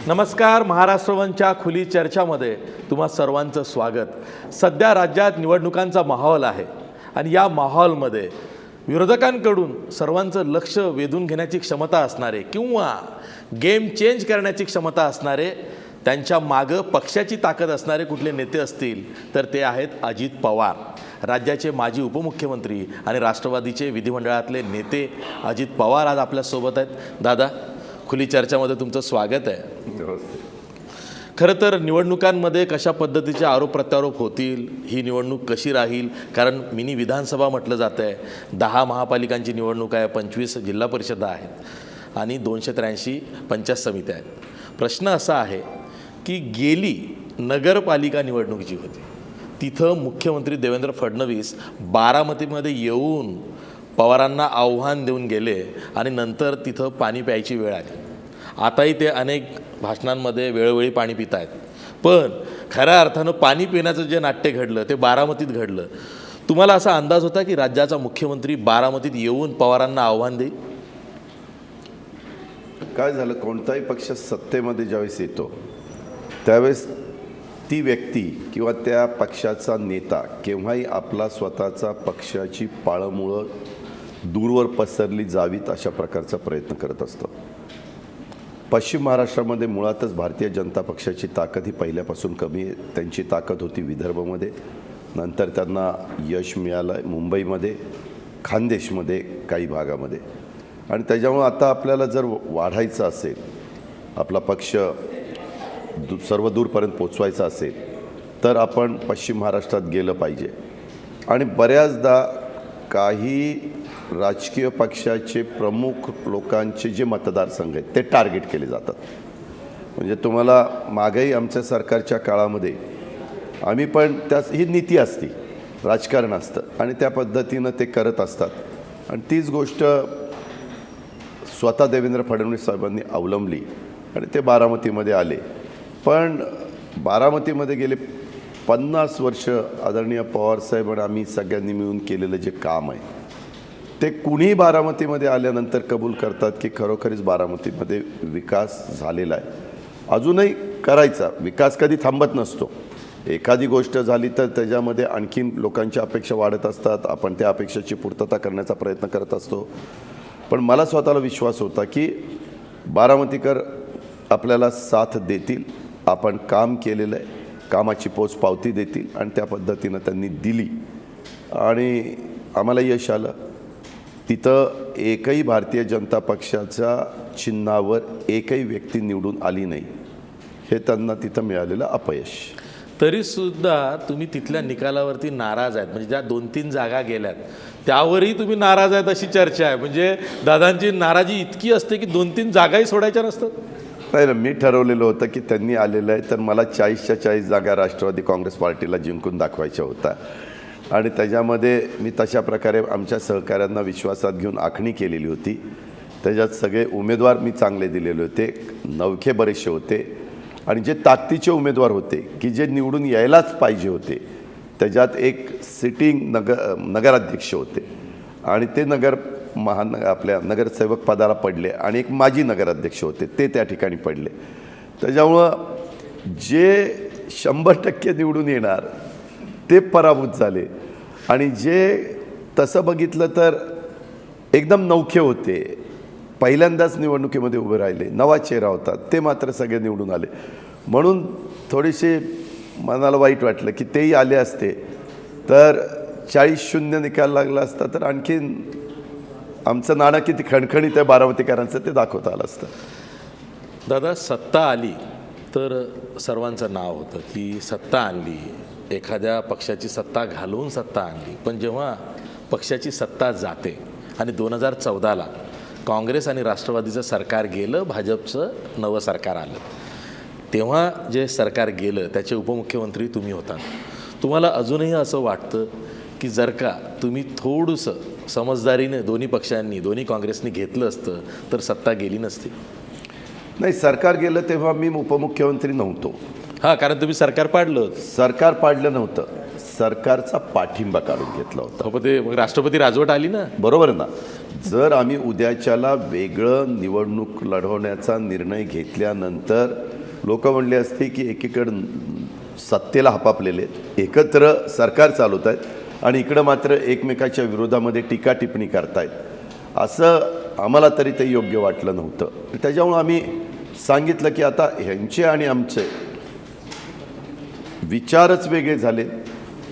नमस्कार. महाराष्ट्र वनच्या खुली चर्चामध्ये तुम्हा सर्वांचं स्वागत. सध्या राज्यात निवडणुकांचा माहोल आहे आणि या माहोलमध्ये विरोधकांकडून सर्वांचं लक्ष वेधून घेण्याची क्षमता असणारे किंवा गेम चेंज करण्याची क्षमता असणारे, त्यांच्या मागं पक्षाची ताकद असणारे कुठले नेते असतील तर ते आहेत अजित पवार. राज्याचे माजी उपमुख्यमंत्री आणि राष्ट्रवादीचे विधिमंडळातले नेते अजित पवार आज आपल्यासोबत आहेत. दादा, खुली चर्चामध्ये तुमचं स्वागत आहे. खरं तर निवडणुकांमध्ये कशा पद्धतीचे आरोप प्रत्यारोप होतील, ही निवडणूक कशी राहील, कारण मिनी विधानसभा म्हटलं जातं आहे, 10 महापालिकांची निवडणूक आहे, 25 जिल्हा परिषदा आहेत आणि 283 पंचायत समित्या आहेत. प्रश्न असा आहे की गेली नगरपालिका निवडणूक जी होती तिथं मुख्यमंत्री देवेंद्र फडणवीस बारामतीमध्ये येऊन पवारांना आव्हान देऊन गेले आणि नंतर तिथं पाणी प्यायची वेळ आली. आताही ते अनेक भाषणांमध्ये वेळोवेळी पाणी पित आहेत, पण खऱ्या अर्थानं पाणी पिण्याचं जे नाट्य घडलं ते बारामतीत घडलं. तुम्हाला असा अंदाज होता की राज्याचा मुख्यमंत्री बारामतीत येऊन पवारांना आव्हान देईल? काय झालं, कोणताही पक्ष सत्तेमध्ये ज्यावेळेस येतो त्यावेळेस ती व्यक्ती किंवा त्या पक्षाचा नेता केव्हाही आपला स्वतःचा पक्षाची पाळंमुळं दूरवर पसरली जावीत अशा प्रकारचा प्रयत्न करत असतो. पश्चिम महाराष्ट्रामध्ये मुळातच भारतीय जनता पक्षाची ताकद ही पहिल्यापासून कमी आहे. त्यांची ताकद होती विदर्भामध्ये, नंतर त्यांना यश मिळालं मुंबईमध्ये, खानदेशमध्ये, काही भागामध्ये. आणि त्याच्यामुळं आता आपल्याला जर वाढायचं असेल, आपला पक्ष सर्व दूरपर्यंत पोचवायचा असेल तर आपण पश्चिम महाराष्ट्रात गेलं पाहिजे. आणि बऱ्याचदा काही राजकीय पक्षाचे प्रमुख लोकांचे जे मतदारसंघ आहेत ते टार्गेट केले जातात. म्हणजे तुम्हाला मागेही आमच्या सरकारच्या काळामध्ये आम्ही पण ही नीती असती, राजकारण असतं आणि त्या पद्धतीनं ते करत असतात. आणि तीच गोष्ट स्वतः देवेंद्र फडणवीस साहेबांनी अवलंबली आणि ते बारामतीमध्ये आले. पण बारामतीमध्ये गेले 50 वर्ष आदरणीय पवारसाहेब आणि आम्ही सगळ्यांनी मिळून केलेलं जे काम आहे ते कुणीही बारामतीमध्ये आल्यानंतर कबूल करतात की खरोखरीच बारामतीमध्ये विकास झालेला आहे. अजूनही करायचा विकास कधी थांबत नसतो. एखादी गोष्ट झाली तर त्याच्यामध्ये आणखीन लोकांच्या अपेक्षा वाढत असतात, आपण त्या अपेक्षेची पूर्तता करण्याचा प्रयत्न करत असतो. पण मला स्वतःला विश्वास होता की बारामतीकर आपल्याला साथ देतील, आपण काम केलेलं आहे, कामाची पोचपावती देतील आणि त्या पद्धतीनं त्यांनी दिली आणि आम्हाला यश आलं. तिथं एकही भारतीय जनता पक्षाच्या चिन्हावर एकही व्यक्ती निवडून आली नाही, हे त्यांना तिथं मिळालेलं अपयश. तरीसुद्धा तुम्ही तिथल्या निकालावरती नाराज आहेत. म्हणजे ज्या 2-3 जागा गेल्यात त्यावरही तुम्ही नाराज आहेत अशी चर्चा आहे. म्हणजे दादांची नाराजी इतकी असते की 2-3 जागाही सोडायच्या नसतात. नाही ना, मी ठरवलेलं होतं की त्यांनी आलेलं आहे तर मला 40च्या 40 जागा राष्ट्रवादी काँग्रेस पार्टीला जिंकून दाखवायच्या होत्या. आणि त्याच्यामध्ये मी तशा प्रकारे आमच्या सहकाऱ्यांना विश्वासात घेऊन आखणी केलेली होती. त्याच्यात सगळे उमेदवार मी चांगले दिलेले होते, नवखे बरेचसे होते आणि जे ताकदीचे उमेदवार होते की जे निवडून यायलाच पाहिजे होते त्याच्यात एक सिटिंग नगराध्यक्ष होते आणि ते आपल्या नगरसेवक पदाला पडले आणि एक माजी नगराध्यक्ष होते ते त्या ठिकाणी पडले. त्याच्यामुळं जे 100% निवडून येणार ते पराभूत झाले आणि जे तसं बघितलं तर एकदम नवखे होते, पहिल्यांदाच निवडणुकीमध्ये उभे राहिले, नवा चेहरा होता, ते मात्र सगळे निवडून आले. म्हणून थोडीशी मनाला वाईट वाटलं की तेही आले असते तर 40-0 निकाल लागला असता तर आणखीन आमचं नाणं किती खणखणीत आहे बारामतीकरांचं ते दाखवता आलं असतं. दादा, सत्ता आली तर सर्वांचं नाव होतं की सत्ता आणली, एखाद्या पक्षाची सत्ता घालवून सत्ता आणली. पण जेव्हा पक्षाची सत्ता जाते आणि 2014ला काँग्रेस आणि राष्ट्रवादीचं सरकार गेलं, भाजपचं नवं सरकार आलं, तेव्हा जे सरकार गेलं त्याचे उपमुख्यमंत्री तुम्ही होता. तुम्हाला अजूनही असं वाटतं की जर का तुम्ही थोडंसं समजदारीने दोन्ही पक्षांनी, दोन्ही काँग्रेसनी घेतलं असतं तर सत्ता गेली नसती? नाही, सरकार गेलं तेव्हा मी उपमुख्यमंत्री नव्हतो. हां, कारण तुम्ही सरकार पाडलं. सरकार पाडलं नव्हतं, सरकारचा पाठिंबा काढून घेतला होता. मग ते राष्ट्रपती राजवट आली ना. बरोबर ना. जर आम्ही उद्याच्याला वेगळं निवडणूक लढवण्याचा निर्णय घेतल्यानंतर लोक म्हणले असते की एकीकडं सत्तेला हपापलेले आहेत, एकत्र सरकार चालवत आहेत आणि इकडं मात्र एकमेकाच्या विरोधामध्ये टीका टिप्पणी करतायत, असं आम्हाला तरी ते योग्य वाटलं नव्हतं. त्याच्यामुळं आम्ही सांगितलं की आता ह्यांचे आणि आमचे विचारच वेगळे झाले,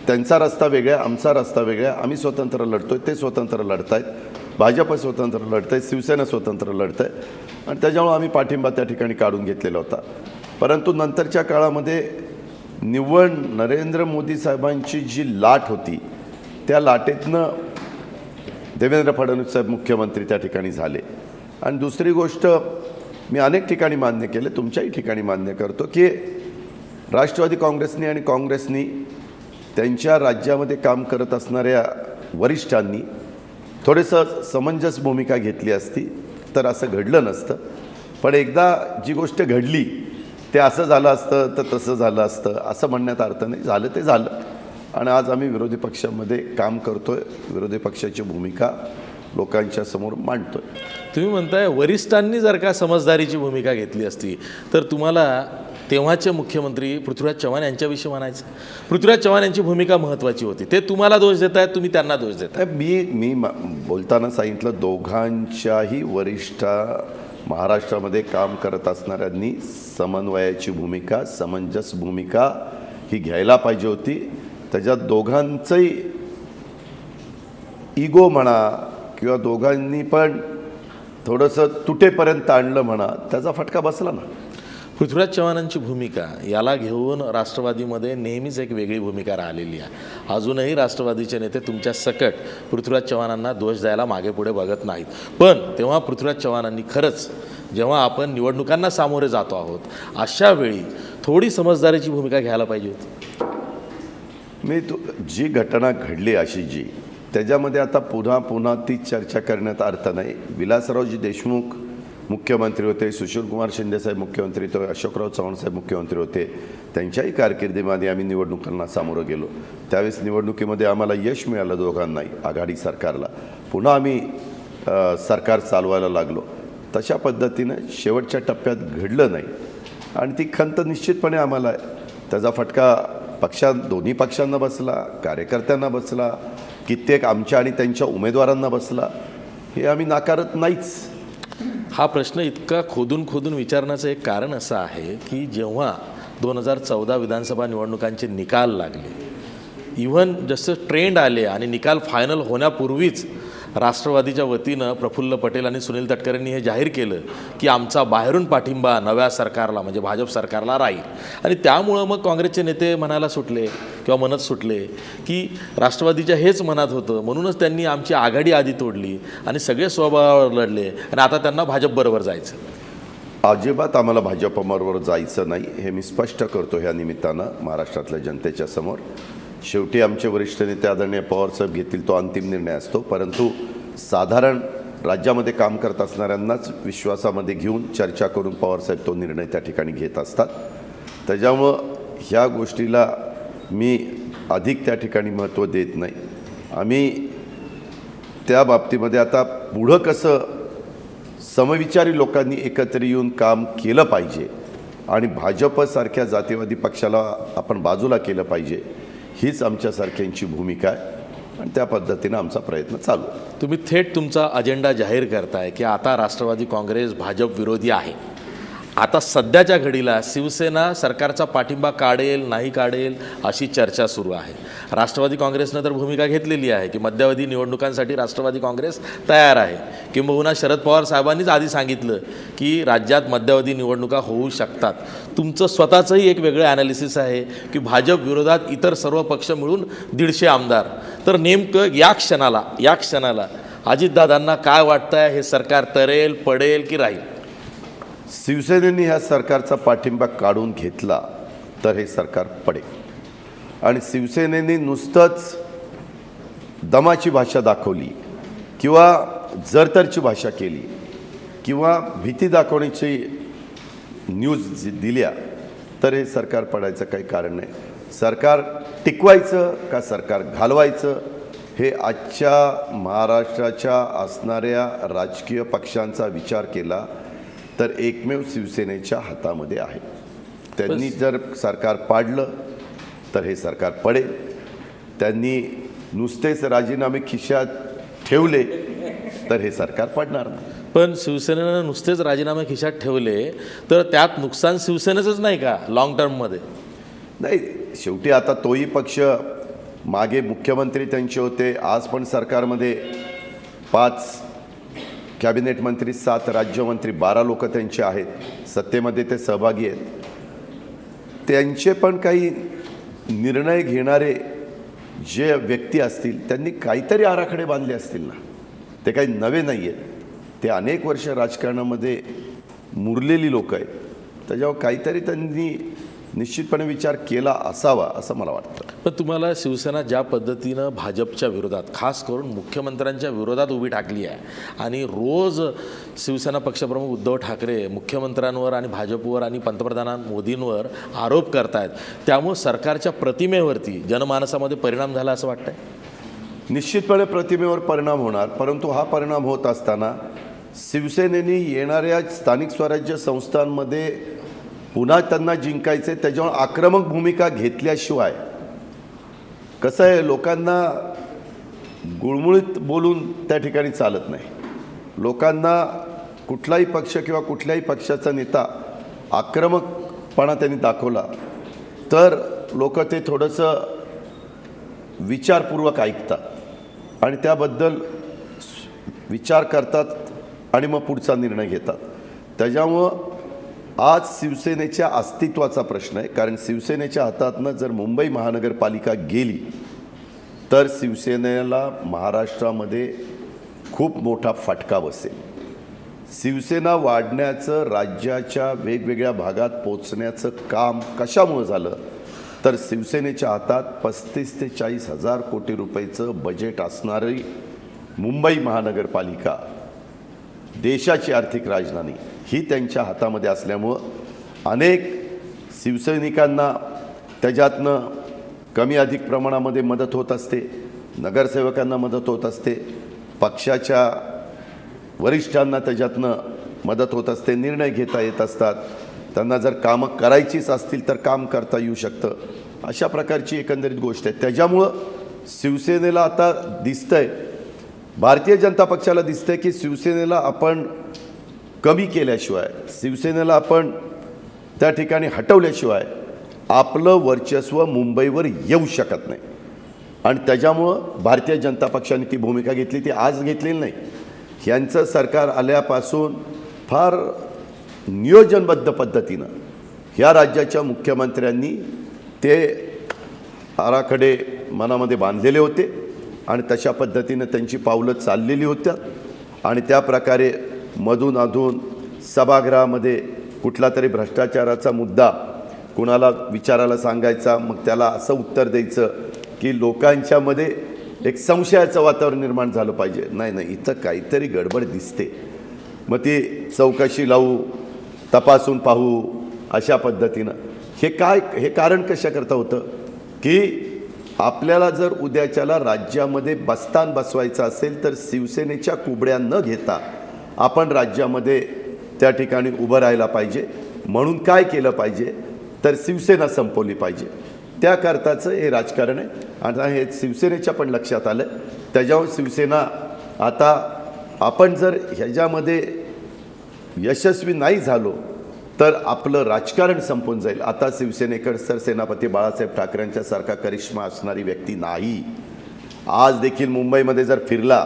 त्यांचा रस्ता वेगळा आहे, आमचा रस्ता वेगळा आहे. आम्ही स्वतंत्र लढतोय, ते स्वतंत्र लढत आहेत, भाजप स्वतंत्र लढत आहे, शिवसेना स्वतंत्र लढत आहे आणि त्याच्यामुळं आम्ही पाठिंबा त्या ठिकाणी काढून घेतलेला होता. परंतु नंतरच्या काळामध्ये निव्वळ नरेंद्र मोदी साहेबांची जी लाट होती त्या लाटेतनं देवेंद्र फडणवीस साहेब मुख्यमंत्री त्या ठिकाणी झाले. आणि दुसरी गोष्ट मी अनेक ठिकाणी मान्य केले, तुमच्याही ठिकाणी मान्य करतो की राष्ट्रवादी काँग्रेसनी आणि काँग्रेसनी त्यांच्या राज्यामध्ये काम करत असणाऱ्या वरिष्ठांनी थोडंसं समंजस भूमिका घेतली असती तर असं घडलं नसतं. पण एकदा जी गोष्ट घडली ते असं झालं असतं तर तसं झालं असतं असं म्हणण्यात अर्थ नाही. झालं ते झालं आणि आज आम्ही विरोधी पक्षामध्ये काम करतोय, विरोधी पक्षाची भूमिका लोकांच्या समोर मांडतोय. तुम्ही म्हणताय वरिष्ठांनी जर का समजदारीची भूमिका घेतली असती तर तुम्हाला तेव्हाचे मुख्यमंत्री पृथ्वीराज चव्हाण यांच्याविषयी म्हणायचं. पृथ्वीराज चव्हाण यांची भूमिका महत्त्वाची होती, ते तुम्हाला दोष देत आहेत, तुम्ही त्यांना दोष देताय. मी बोलताना सांगितलं दोघांच्याही वरिष्ठ महाराष्ट्रामध्ये काम करत असणाऱ्यांनी समन्वयाची भूमिका, समंजस भूमिका ही घ्यायला पाहिजे होती. त्याच्यात दोघांचंही इगो म्हणा किंवा दोघांनी पण थोडंसं तुटेपर्यंत आणलं म्हणा, त्याचा फटका बसला ना. पृथ्वीराज चव्हाणांची भूमिका याला घेऊन राष्ट्रवादीमध्ये नेहमीच एक वेगळी भूमिका राहिलेली आहे. अजूनही राष्ट्रवादीचे नेते तुमच्या सकट पृथ्वीराज चव्हाणांना दोष द्यायला मागे पुढे बघत नाहीत. पण तेव्हा पृथ्वीराज चव्हाणांनी खरंच जेव्हा आपण निवडणुकांना सामोरे जातो आहोत अशा वेळी थोडी समजदारीची भूमिका घ्यायला पाहिजे होती. जी घटना घडली अशी जी त्याच्यामध्ये आता पुन्हा ती चर्चा करण्यात अर्थ नाही. विलासरावजी देशमुख मुख्यमंत्री होते, सुशीलकुमार शिंदेसाहेब मुख्यमंत्री होते, अशोकराव चव्हाणसाहेब मुख्यमंत्री होते. त्यांच्याही कारकिर्दीमध्ये आम्ही निवडणुकांना सामोरं गेलो. त्यावेळेस निवडणुकीमध्ये आम्हाला यश मिळालं दोघांनाही, आघाडी सरकारला. पुन्हा आम्ही सरकार चालवायला लागलो. तशा पद्धतीनं शेवटच्या टप्प्यात घडलं नाही आणि ती खंत निश्चितपणे आम्हाला आहे. त्याचा फटका दोन्ही पक्षांना बसला, कार्यकर्त्यांना बसला, कित्येक आमच्या आणि त्यांच्या उमेदवारांना बसला. हे आम्ही नाकारत नाहीच. हा प्रश्न इतका खोदून विचारण्याचं एक कारण असं आहे की जेव्हा 2014 विधानसभा निवडणुकांचे निकाल लागले, इव्हन जसं ट्रेंड आले आणि निकाल फायनल होण्यापूर्वीच राष्ट्रवादीच्या वतीनं प्रफुल्ल पटेल आणि सुनील तटकरेंनी हे जाहीर केलं की आमचा बाहेरून पाठिंबा नव्या सरकारला म्हणजे भाजप सरकारला राहील. आणि त्यामुळं मग काँग्रेसचे नेते म्हणायला सुटले किंवा म्हणत सुटले की राष्ट्रवादीच्या हेच मनात होतं, म्हणूनच त्यांनी आमची आघाडी आधी तोडली आणि सगळे स्वबळावर लढले आणि आता त्यांना भाजपबरोबर जायचं. अजिबात आम्हाला भाजपबरोबर जायचं नाही हे मी स्पष्ट करतो ह्या निमित्तानं महाराष्ट्रातल्या जनतेच्या समोर. शेवटी आमचे वरिष्ठ नेते आदरणीय पवारसाहेब घेतील तो अंतिम निर्णय असतो, परंतु साधारण राज्यामध्ये काम करत असणाऱ्यांनाच विश्वासामध्ये घेऊन चर्चा करून पवारसाहेब तो निर्णय त्या ठिकाणी घेत असतात. त्याच्यामुळं ह्या गोष्टीला मी अधिक त्या ठिकाणी महत्त्व देत नाही. आम्ही त्या बाबतीमध्ये आता पुढं कसं समविचारी लोकांनी एकत्र येऊन काम केलं पाहिजे आणि भाजपसारख्या जातीवादी पक्षाला आपण बाजूला केलं पाहिजे, हीच आमच्यासारख्यांची भूमिका आहे आणि त्या पद्धतीनं आमचा प्रयत्न चालू आहे. तुम्ही थेट तुमचा अजेंडा जाहीर करताय की आता राष्ट्रवादी काँग्रेस भाजप विरोधी आहे. आता सध्याच्या घडीला शिवसेना सरकारचा पाठिंबा काढेल नाही काढेल अशी चर्चा सुरू आहे. राष्ट्रवादी काँग्रेसनं तर भूमिका घेतलेली आहे की मध्यावधी निवडणुकांसाठी राष्ट्रवादी काँग्रेस तयार आहे. किंबहुना शरद पवार साहेबांनीच आधी सांगितलं की राज्यात मध्यावधी निवडणुका होऊ शकतात. तुमचं स्वतःचंही एक वेगळं ॲनालिसिस आहे की भाजप विरोधात इतर सर्व पक्ष मिळून 150 आमदार. तर नेमकं या क्षणाला अजितदादांना काय वाटतं आहे, हे सरकार तरेल पडेल की राहील? शिवसेनेने ह्या सरकारचा पाठिंबा काढून घेतला तर हे सरकार पडेल आणि शिवसेनेने नुसतंच दमाची भाषा दाखवली किंवा जरतरची भाषा केली किंवा भीती दाखवण्याची न्यूज दिल्या तर हे सरकार पडायचं काही कारण नाही. सरकार टिकवायचं का सरकार घालवायचं हे आजच्या महाराष्ट्राच्या असणाऱ्या राजकीय पक्षांचा विचार केला तर एकमेव शिवसेनेच्या हातामध्ये आहे. त्यांनी जर सरकार पाडलं तर हे सरकार पडेल. त्यांनी नुसतेच राजीनामे खिशात ठेवले तर हे सरकार पडणार नाही. पण शिवसेनेनं नुसतेच राजीनामे खिशात ठेवले तर त्यात नुकसान शिवसेनेचंच नाही का लाँग टर्ममध्ये? नाही, शेवटी आता तोही पक्ष, मागे मुख्यमंत्री त्यांचे होते, आज पण सरकारमध्ये 5 कॅबिनेट मंत्री, 7 राज्यमंत्री, 12 लोक त्यांचे आहेत, सत्तेमध्ये ते सहभागी आहेत. त्यांचे पण काही निर्णय घेणारे जे व्यक्ती असतील त्यांनी काहीतरी आराखडे बांधले असतील ना. ते काही नवे नाही आहेत, ते अनेक वर्ष राजकारणामध्ये मुरलेली लोक आहेत. त्याच्यावर काहीतरी त्यांनी निश्चितपणे विचार केला असावा असं मला वाटतं. पण तुम्हाला शिवसेना ज्या पद्धतीनं भाजपच्या विरोधात, खास करून मुख्यमंत्र्यांच्या विरोधात उभी ठाकली आहे आणि रोज शिवसेना पक्षप्रमुख उद्धव ठाकरे मुख्यमंत्र्यांवर आणि भाजपवर आणि पंतप्रधान मोदींवर आरोप करतायत, त्यामुळे सरकारच्या प्रतिमेवरती जनमानसामध्ये परिणाम झाला असं वाटतंय? निश्चितपणे प्रतिमेवर परिणाम होणार, परंतु हा परिणाम होत असताना शिवसेनेने येणाऱ्या स्थानिक स्वराज्य संस्थांमध्ये पुन्हा त्यांना जिंकायचे, त्याच्यावर आक्रमक भूमिका घेतल्याशिवाय कसं आहे, लोकांना गुळमुळीत बोलून त्या ठिकाणी चालत नाही. लोकांना कुठलाही पक्ष किंवा कुठल्याही पक्षाचा नेता आक्रमकपणा त्यांनी दाखवला तर लोक ते थोडंसं विचारपूर्वक ऐकतात आणि त्याबद्दल विचार करतात आणि मग पुढचा निर्णय घेतात. त्याच्यामुळं आज शिवसेनेच्या अस्तित्वाचा प्रश्न आहे. कारण शिवसेनेच्या हातातनं जर मुंबई महानगरपालिका गेली तर शिवसेनेला महाराष्ट्रामध्ये खूप मोठा फटका बसेल. शिवसेना वाढण्याचं, राज्याच्या वेगवेगळ्या भागात पोचण्याचं काम कशामुळे झालं तर शिवसेनेच्या हातात 35 ते 40 हजार कोटी रुपयेचं बजेट असणारी मुंबई महानगरपालिका, देशाची आर्थिक राजधानी, ही त्यांच्या हातामध्ये असल्यामुळं अनेक शिवसैनिकांना त्याच्यातनं कमी अधिक प्रमाणामध्ये मदत होत असते, नगरसेवकांना मदत होत असते, पक्षाच्या वरिष्ठांना त्याच्यातनं मदत होत असते, निर्णय घेता येत असतात, त्यांना जर कामं करायचीच असतील तर काम करता येऊ शकतं. अशा प्रकारची एकंदरीत गोष्ट आहे. त्याच्यामुळं शिवसेनेला आता दिसतंय, भारतीय जनता पक्षाला दिसतंय की शिवसेनेला आपण कमी केल्याशिवाय, शिवसेनेला आपण त्या ठिकाणी हटवल्याशिवाय आपलं वर्चस्व मुंबईवर येऊ शकत नाही. आणि त्याच्यामुळं भारतीय जनता पक्षाने ती भूमिका घेतली, ती आज घेतलेली नाही. यांचं सरकार आल्यापासून फार नियोजनबद्ध पद्धतीनं ह्या राज्याच्या मुख्यमंत्र्यांनी ते आराखडे मनामध्ये बांधलेले होते आणि तशा पद्धतीनं त्यांची पावलं चाललेली होत्या. आणि त्या प्रकारे मधून अधून सभागृहामध्ये कुठला तरी भ्रष्टाचाराचा मुद्दा कुणाला विचारायला सांगायचा, मग त्याला असं उत्तर द्यायचं की लोकांच्यामध्ये एक संशयाचं वातावरण निर्माण झालं पाहिजे. नाही, इथं काहीतरी गडबड दिसते, मग ती चौकशी लावू, तपासून पाहू, अशा पद्धतीनं. हे कारण कशाकरता होतं की आपल्याला जर उद्याच्याला राज्यामध्ये बस्तान बसवायचं असेल तर शिवसेनेच्या कुबड्या न घेता आपण राज्यामध्ये त्या ठिकाणी उभं राहायला पाहिजे. म्हणून काय केलं पाहिजे तर शिवसेना संपवली पाहिजे. त्याकरताचं हे राजकारण आहे. आता हे शिवसेनेच्या पण लक्षात आलं. त्याच्यावर शिवसेना आता आपण जर ह्याच्यामध्ये यशस्वी नाही झालो तर आपलं राजकारण संपून जाईल. आता शिवसेनेकडे सरसेनापती बाळासाहेब ठाकरेंच्या सारखा करिश्मा असणारी व्यक्ती नाही. आज देखील मुंबईमध्ये जर फिरला,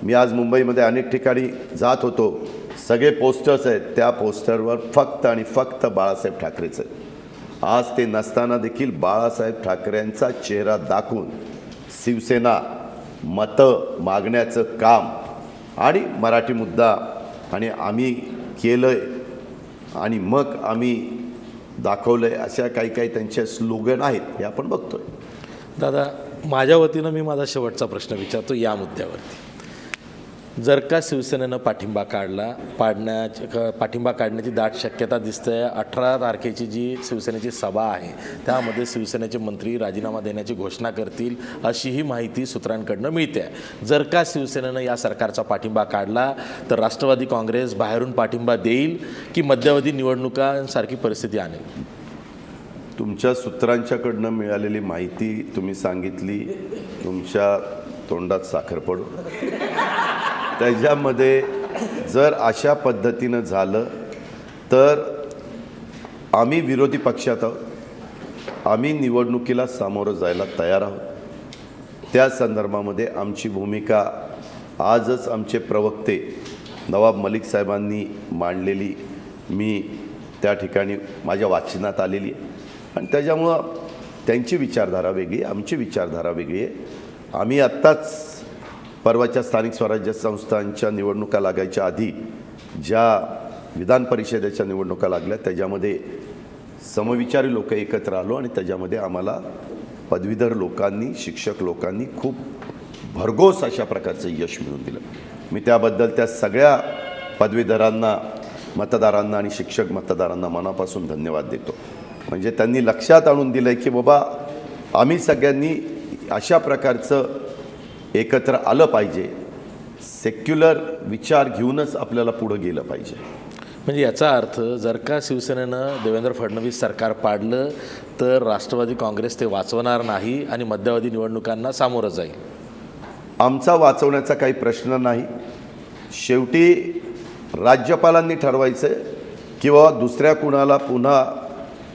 मी आज मुंबईमध्ये अनेक ठिकाणी जात होतो, सगळे पोस्टर्स आहेत, त्या पोस्टरवर फक्त आणि फक्त बाळासाहेब ठाकरेच आहेत. आज ते नसताना देखील बाळासाहेब ठाकरेंचा चेहरा दाखवून शिवसेना मतं मागण्याचं काम आणि मराठी मुद्दा आणि आम्ही केलंय आणि मग आम्ही दाखवलंय, अशा काही त्यांच्या स्लोगन आहेत, हे आपण बघतोय. दादा, माझ्या वतीनं मी माझा शेवटचा प्रश्न विचारतो या मुद्द्यावरती. जर का शिवसेनेनं पाठिंबा काढण्याची दाट शक्यता दिसते, 18 तारखेची जी शिवसेनेची सभा आहे त्यामध्ये शिवसेनेचे मंत्री राजीनामा देण्याची घोषणा करतील अशीही माहिती सूत्रांकडनं मिळते आहे. जर का शिवसेनेनं या सरकारचा पाठिंबा काढला तर राष्ट्रवादी काँग्रेस बाहेरून पाठिंबा देईल की मध्यावधी निवडणुकांसारखी परिस्थिती आणेल? तुमच्या सूत्रांच्याकडनं मिळालेली माहिती तुम्ही सांगितली, तुमच्या तोंडात साखर पडू. त्याच्यामध्ये जर अशा पद्धतीनं झालं तर आम्ही विरोधी पक्षात आहोत, आम्ही निवडणुकीला सामोरं जायला तयार आहोत. त्या संदर्भामध्ये आमची भूमिका आजच आमचे प्रवक्ते नवाब मलिक साहेबांनी मांडलेली मी त्या ठिकाणी माझ्या वाचनात आलेली आहे. आणि त्याच्यामुळं त्यांची विचारधारा वेगळी, आमची विचारधारा वेगळी आहे. आम्ही आत्ताच परवाच्या स्थानिक स्वराज्य संस्थांच्या निवडणुका लागायच्या आधी ज्या विधान परिषदेच्या निवडणुका लागल्या त्याच्यामध्ये समविचारी लोक एकत्र आलो आणि त्याच्यामध्ये आम्हाला पदवीधर लोकांनी, शिक्षक लोकांनी खूप भरघोस अशा प्रकारचं यश मिळवून दिलं. मी त्याबद्दल त्या सगळ्या पदवीधरांना, मतदारांना आणि शिक्षक मतदारांना मनापासून धन्यवाद देतो. म्हणजे त्यांनी लक्षात आणून दिलं आहे की बाबा आम्ही सगळ्यांनी अशा प्रकारचं एकत्र आलं पाहिजे, सेक्युलर विचार घेऊनच आपल्याला पुढं गेलं पाहिजे. म्हणजे याचा अर्थ जर का शिवसेनेनं देवेंद्र फडणवीस सरकार पाडलं तर राष्ट्रवादी काँग्रेस ते वाचवणार नाही आणि मध्यावधी निवडणुकांना सामोरं जाईल. आमचा वाचवण्याचा काही प्रश्न नाही. शेवटी राज्यपालांनी ठरवायचं किंवा दुसऱ्या कुणाला पुन्हा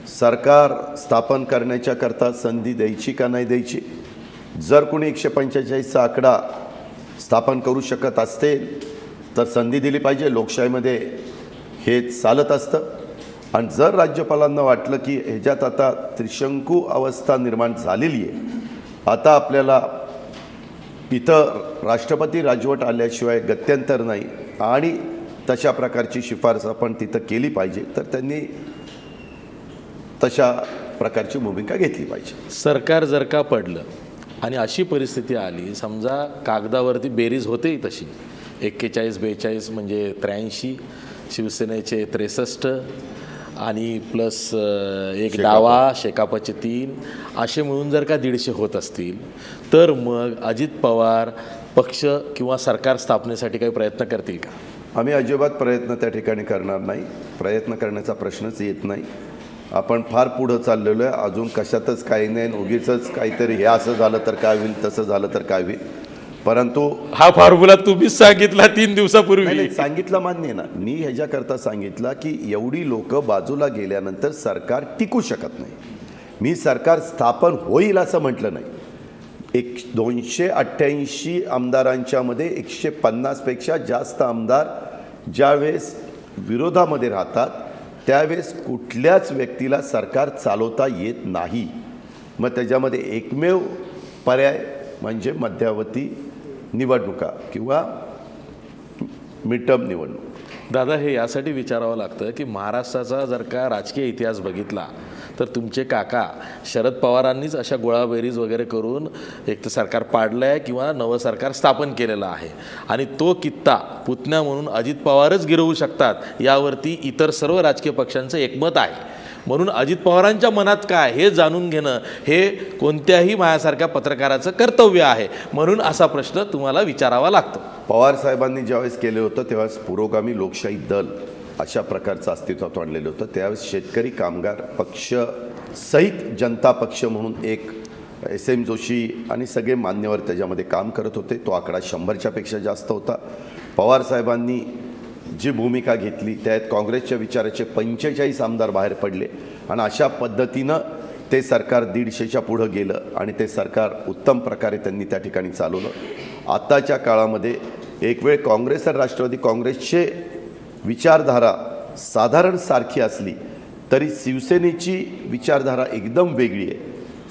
सरकार स्थापन करण्याच्याकरता संधी द्यायची का नाही द्यायची. जर कोणी 145चा आकडा स्थापन करू शकत असतील तर संधी दिली पाहिजे. लोकशाहीमध्ये हे चालत असतं. आणि जर राज्यपालांना वाटलं की ह्याच्यात आता त्रिशंकू अवस्था निर्माण झालेली आहे, आता आपल्याला इथं राष्ट्रपती राजवट आल्याशिवाय गत्यंतर नाही आणि तशा प्रकारची शिफारस आपण तिथं केली पाहिजे, तर त्यांनी तशा प्रकारची भूमिका घेतली पाहिजे. सरकार जर का पडलं आणि अशी परिस्थिती आली, समजा कागदावरती बेरीज होते तशी 41-42 म्हणजे 83, शिवसेनेचे 63 आणि प्लस एक डावा शेकापचे 3 असे मिळून जर का 150 होत असतील तर मग अजित पवार पक्ष किंवा सरकार स्थापनेसाठी काही प्रयत्न करतील का? आम्ही अजिबात प्रयत्न त्या ठिकाणी करणार नाही. प्रयत्न करण्याचा प्रश्नच येत नाही. आपण फार पुढं चाललेलो आहे. अजून कशातच काही नाही. उगीचच काहीतरी हे असं झालं तर काय होईल, तसं झालं तर काय होईल. परंतु हा फॉर्म्युला तुम्हीच सांगितला 3 दिवसापूर्वी. सांगितलं मान्य आहे ना. मी ह्याच्याकरता सांगितलं की एवढी लोक बाजूला गेल्यानंतर सरकार टिकू शकत नाही. मी सरकार स्थापन होईल असं म्हटलं नाही. 288 आमदारांच्यामध्ये 150पेक्षा जास्त आमदार ज्यावेळेस विरोधामध्ये राहतात त्यावेळेस कुठल्याच व्यक्तीला सरकार चालवता येत नाही. मग त्याच्यामध्ये एकमेव पर्याय म्हणजे मध्यावधी निवडणुका किंवा मिड टर्म निवडणूक. दादा, हे यासाठी विचारावं लागतं की महाराष्ट्राचा जर का राजकीय इतिहास बघितला तर तुमचे काका शरद पवारांनीच अशा गोळाबेरीज वगैरे करून एक तर सरकार पाडलं आहे किंवा नवं सरकार स्थापन केलेलं आहे. आणि तो कित्ता पुतण्या म्हणून अजित पवारच गिरवू शकतात यावरती इतर सर्व राजकीय पक्षांचं एकमत आहे. म्हणून अजित पवारांच्या मनात काय हे जाणून घेणं हे कोणत्याही माझ्यासारख्या पत्रकाराचं कर्तव्य आहे. म्हणून असा प्रश्न तुम्हाला विचारावा लागतो. पवार साहेबांनी ज्यावेळेस केलं होतं त्यावेळेस पुरोगामी लोकशाही दल अशा प्रकारचं अस्तित्वात आणलेलं होतं. त्यावेळेस शेतकरी कामगार पक्ष सहित जनता पक्ष म्हणून एक SM जोशी आणि सगळे मान्यवर त्याच्यामध्ये काम करत होते. तो आकडा 100च्या पेक्षा जास्त होता. पवार साहेबांनी जी भूमिका घेतली त्यात काँग्रेसच्या विचाराचे 45 आमदार बाहेर पडले आणि अशा पद्धतीनं ते सरकार 150च्या पुढं गेलं आणि ते सरकार उत्तम प्रकारे त्यांनी त्या ठिकाणी चालवलं. आताच्या काळामध्ये एक वेळ काँग्रेस आणि राष्ट्रवादी काँग्रेसचे विचारधारा साधारण सारखी असली तरी शिवसेनेची विचारधारा एकदम वेगळी आहे.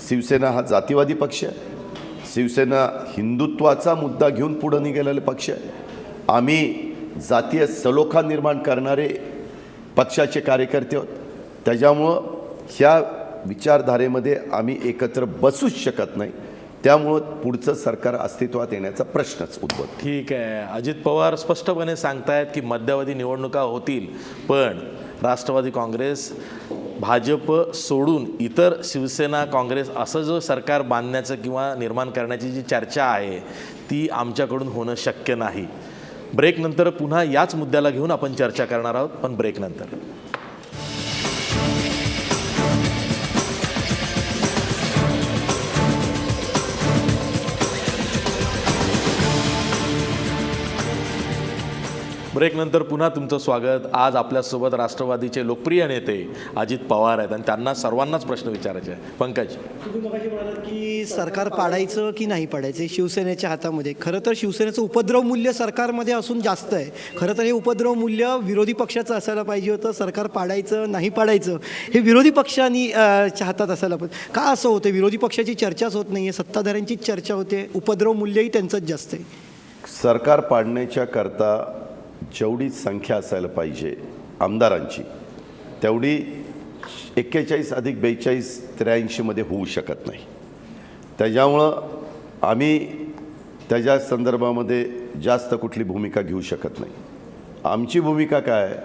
शिवसेना हा जातीवादी पक्ष आहे. शिवसेना हिंदुत्वाचा मुद्दा घेऊन पुढं निघालेला पक्ष आहे. आम्ही जातीय सलोखा निर्माण करणारे पक्षाचे कार्यकर्ते आहोत. त्याच्यामुळं ह्या विचारधारेमध्ये आम्ही एकत्र बसूच शकत नाही. त्यामुळं पुढचं सरकार अस्तित्वात येण्याचा प्रश्नच उद्भवतो. ठीक आहे. अजित पवार स्पष्टपणे सांगतायत की मध्यावधी निवडणुका होतील, पण राष्ट्रवादी काँग्रेस भाजप सोडून इतर शिवसेना काँग्रेस असं जो सरकार बांधण्याचं किंवा निर्माण करण्याची जी चर्चा आहे ती आमच्याकडून होणं शक्य नाही. ब्रेकनंतर पुन्हा याच मुद्द्याला घेऊन आपण चर्चा करणार आहोत, पण ब्रेकनंतर. ब्रेकनंतर पुन्हा तुमचं स्वागत. आज आपल्यासोबत राष्ट्रवादीचे लोकप्रिय नेते अजित पवार आहेत आणि त्यांना सर्वांनाच प्रश्न विचारायचे आहे. पंकज, तुम्ही मगाशी म्हणालात की सरकार पाडायचं की नाही पाडायचं हे शिवसेनेच्या हातामध्ये. खरं तर शिवसेनेचं उपद्रव मूल्य सरकारमध्ये असून जास्त आहे. खरं तर हे उपद्रव मूल्य विरोधी पक्षाचं असायला पाहिजे होतं. सरकार पाडायचं नाही पाडायचं हे विरोधी पक्षांनी च्या हातात असायला पाहिजे. का असं होतं? विरोधी पक्षाची चर्चाच होत नाही आहे, सत्ताधाऱ्यांचीच चर्चा होते. उपद्रव मूल्यही त्यांचंच जास्त आहे. सरकार पाडण्याच्या करता जेवढी संख्या असायला पाहिजे आमदारांची तेवढी 41 अधिक 42 83मध्ये होऊ शकत नाही. त्याच्यामुळं आम्ही त्याच्या संदर्भामध्ये जास्त कुठली भूमिका घेऊ शकत नाही. आमची भूमिका काय आहे,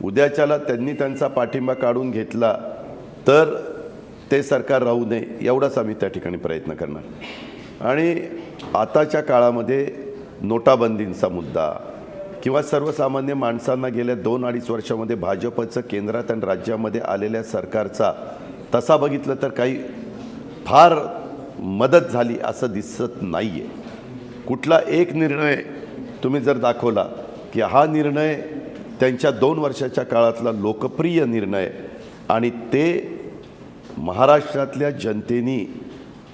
उद्याच्याला त्यांनी त्यांचा पाठिंबा काढून घेतला तर ते सरकार राहू नये एवढाच आम्ही त्या ठिकाणी प्रयत्न करणार. आणि आताच्या काळामध्ये नोटाबंदींचा मुद्दा किंवा सर्वसामान्य माणसांना गेल्या 2-2.5 वर्षामध्ये भाजपचं केंद्रात आणि राज्यामध्ये आलेल्या सरकारचा तसा बघितलं तर काही फार मदत झाली असं दिसत नाही आहे. कुठला एक निर्णय तुम्ही जर दाखवला की हा निर्णय त्यांच्या 2 वर्षाच्या काळातला लोकप्रिय निर्णय आणि ते महाराष्ट्रातल्या जनतेनी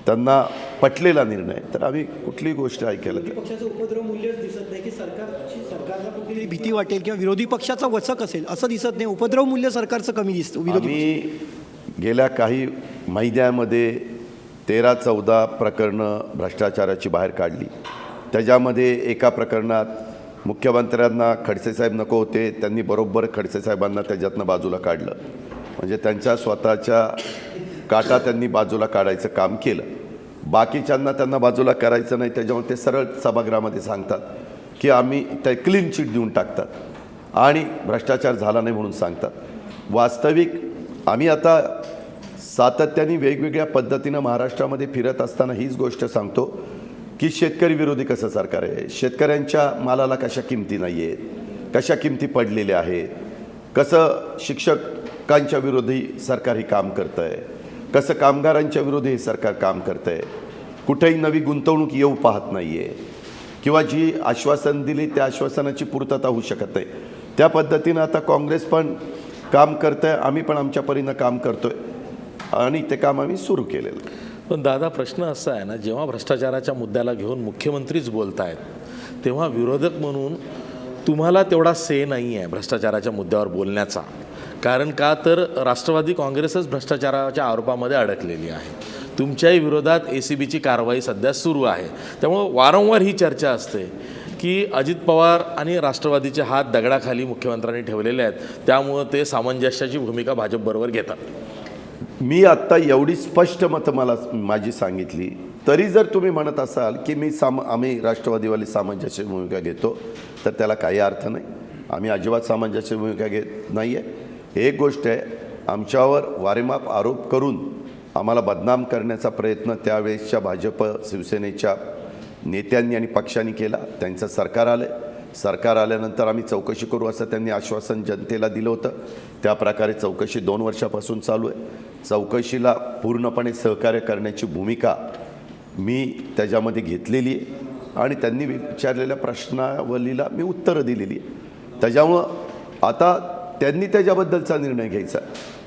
त्यांना पटलेला निर्णय, तर आम्ही कुठलीही गोष्ट ऐकायला विरोधी पक्षाचं उपद्रव मूल्यच दिसत नाही की सरकारला कुठली भीती वाटेल किंवा विरोधी पक्षाचा वचक असेल असं दिसत नाही. उपद्रव मूल्य सरकारचं कमी दिसतं. विरोधी आम्ही गेल्या काही महिन्यामध्ये 13-14 प्रकरणं भ्रष्टाचाराची बाहेर काढली. त्याच्यामध्ये एका प्रकरणात मुख्यमंत्र्यांना खडसेसाहेब नको होते, त्यांनी बरोबर खडसेसाहेबांना त्याच्यातनं बाजूला काढलं. म्हणजे त्यांच्या स्वतःच्या काटा त्यांनी बाजूला काढायचं काम केलं. बाकीच्यांना त्यांना बाजूला करायचं नाही, त्याच्यामुळे ते सरळ सभागृहामध्ये सांगतात की आम्ही ते क्लीन चिट देऊन टाकतात आणि भ्रष्टाचार झाला नाही म्हणून सांगतात. वास्तविक आम्ही आता सातत्याने वेगवेगळ्या पद्धतीनं महाराष्ट्रामध्ये फिरत असताना हीच गोष्ट सांगतो की शेतकरी विरोधी कसं सरकार आहे, शेतकऱ्यांच्या मालाला कशा किमती नाही आहेत, कशा किमती पडलेल्या आहेत, कसं शिक्षकांच्या विरोधी सरकार हे काम करतं आहे, कसं कामगारांच्या विरोधी हे सरकार काम करतं आहे, कुठेही नवी गुंतवणूक येऊ पाहत नाही आहे किंवा जी आश्वासन दिली त्या आश्वासनाची पूर्तता होऊ शकत नाही. त्या पद्धतीनं आता काँग्रेस पण काम करतं आहे, आम्ही पण आमच्या परीनं काम करतो आहे आणि ते काम आम्ही सुरू केलेलं. पण दादा, प्रश्न असा आहे ना, जेव्हा भ्रष्टाचाराच्या मुद्द्याला घेऊन मुख्यमंत्रीच बोलत आहेत तेव्हा विरोधक म्हणून तुम्हाला तेवढा से नाही आहे भ्रष्टाचाराच्या मुद्द्यावर बोलण्याचा. कारण का तर राष्ट्रवादी काँग्रेसच भ्रष्टाचाराच्या आरोपामध्ये अडकलेली आहे. तुमच्याही विरोधात ACBची कारवाई सध्या सुरू आहे. त्यामुळं वारंवार ही चर्चा असते की अजित पवार आणि राष्ट्रवादीचे हात दगडाखाली मुख्यमंत्र्यांनी ठेवलेले आहेत, त्यामुळं ते सामंजस्याची भूमिका भाजपबरोबर घेतात. मी आत्ता एवढी स्पष्ट मतं माझी सांगितली तरी जर तुम्ही म्हणत असाल की आम्ही राष्ट्रवादीवाली सामंजस्य भूमिका घेतो तर त्याला काही अर्थ नाही. आम्ही अजिबात सामंजस्य भूमिका घेत नाही आहे. एक गोष्ट आहे, आमच्यावर वारेमाप आरोप करून आम्हाला बदनाम करण्याचा प्रयत्न त्यावेळेसच्या भाजप शिवसेनेच्या नेत्यांनी आणि पक्षांनी केला. त्यांचं सरकार आलं. सरकार आल्यानंतर आम्ही चौकशी करू असं त्यांनी आश्वासन जनतेला दिलं होतं. त्या प्रकारे चौकशी 2 वर्षापासून चालू आहे. चौकशीला पूर्णपणे सहकार्य करण्याची भूमिका मी त्याच्यामध्ये घेतलेली आहे आणि त्यांनी विचारलेल्या प्रश्नावलीला मी उत्तरं दिलेली आहे. त्याच्यामुळं आता त्यांनी त्याच्याबद्दलचा निर्णय घ्यायचा.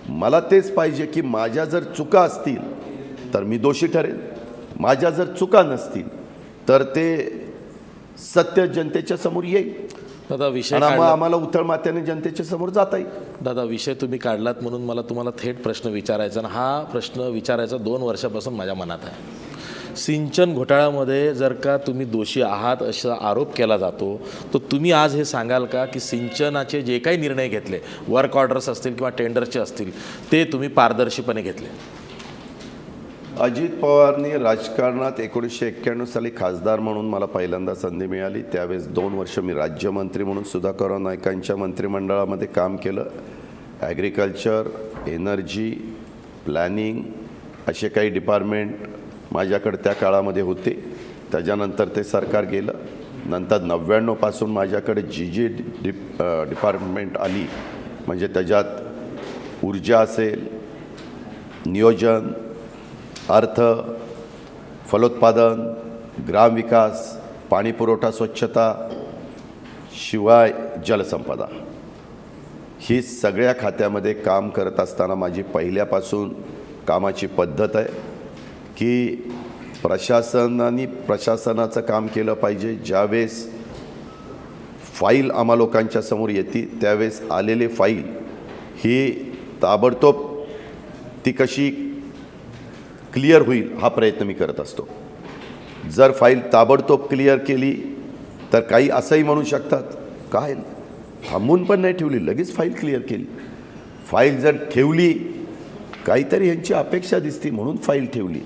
मला तेच पाहिजे की माझ्या जर चुका असतील तर मी दोषी ठरेन, माझ्या जर चुका नसतील तर ते सत्य जनतेच्या समोर येईल. दादा, विषय आम्हाला उथळ मात्याने जनतेच्या समोर जाता येईल. दादा, विषय तुम्ही काढलात म्हणून मला तुम्हाला थेट प्रश्न विचारायचा, आणि हा प्रश्न विचारायचा 2 वर्षापासून माझ्या मनात आहे. सिंचन घोटाळ्यामध्ये जर का तुम्ही दोषी आहात असा आरोप केला जातो, तर तुम्ही आज हे सांगाल का की सिंचनाचे जे काही निर्णय घेतले, वर्क ऑर्डर्स असतील किंवा टेंडरचे असतील, ते तुम्ही पारदर्शीपणे घेतले? अजित पवारनी राजकारणात 1991 साली खासदार म्हणून मला पहिल्यांदा संधी मिळाली. त्यावेळेस 2 वर्ष मी राज्यमंत्री म्हणून सुधाकरराव नाईकांच्या मंत्रिमंडळामध्ये काम केलं. ॲग्रिकल्चर, एनर्जी, प्लॅनिंग असे काही डिपार्टमेंट माझ्याकडे त्या काळामध्ये होते. त्याच्यानंतर ते सरकार गेलं. नंतर 99 पासून माझ्याकडे जी डिपार्टमेंट आली, म्हणजे त्याच्यात ऊर्जा असेल, नियोजन, अर्थ, फलोत्पादन, ग्रामविकास, पाणीपुरवठा, स्वच्छता, शिवाय जलसंपदा, ही सगळ्या खात्यामध्ये काम करत असताना माझी पहिल्यापासून कामाची पद्धत आहे की प्रशासनाचं काम केलं पाहिजे. ज्यावेळेस फाईल आम्हा लोकांच्या समोर येते त्यावेळेस आलेले फाईल ही ताबडतोब ती कशी क्लिअर होईल हा प्रयत्न मी करत असतो. जर फाईल ताबडतोब क्लिअर केली तर काही असंही म्हणू शकतात काय थांबून पण नाही ठेवली, लगेच फाईल क्लिअर केली. फाईल जर ठेवली काहीतरी यांची अपेक्षा दिसते म्हणून फाईल ठेवली.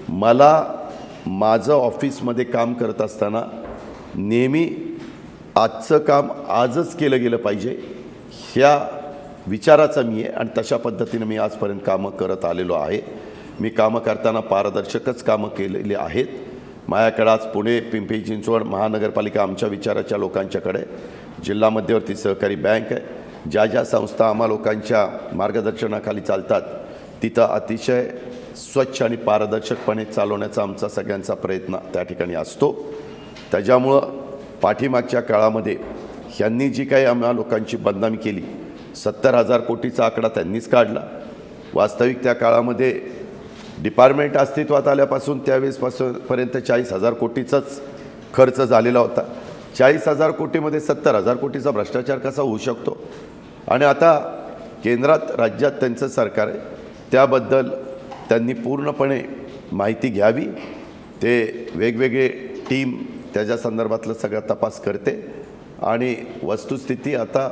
मला माझं ऑफिसमध्ये काम करत असताना नेहमी आजचं काम आजच केलं गेलं पाहिजे ह्या विचाराचा मी आहे आणि तशा पद्धतीनं मी आजपर्यंत कामं करत आलेलो आहे. मी कामं करताना पारदर्शकच कामं केलेली आहेत. माझ्याकडे आज पुणे, पिंपरी चिंचवड महानगरपालिका आमच्या विचाराच्या लोकांच्याकडे, जिल्हा मध्यवर्ती सहकारी बँक आहे. ज्या ज्या संस्था आम्हा लोकांच्या मार्गदर्शनाखाली चालतात तिथं अतिशय स्वच्छ आणि पारदर्शकपणे चालवण्याचा आमचा सगळ्यांचा प्रयत्न त्या ठिकाणी असतो. त्याच्यामुळं पाठीमागच्या काळामध्ये ह्यांनी जी काही आम्हा लोकांची बदनामी केली, 70,000 कोटीचा आकडा त्यांनीच काढला. वास्तविक त्या काळामध्ये डिपार्टमेंट अस्तित्वात आल्यापासून त्यावेळेसपासूनपर्यंत 40,000 कोटीचाच खर्च झालेला होता. 40,000 कोटीमध्ये 70,000 कोटीचा भ्रष्टाचार कसा होऊ शकतो? आणि आता केंद्रात राज्यात त्यांचं सरकार आहे, त्याबद्दल त्यांनी पूर्णपणे माहिती घ्यावी. ते वेगवेगळे टीम त्याच्या संदर्भातलं सगळा तपास करते आणि वस्तुस्थिती आता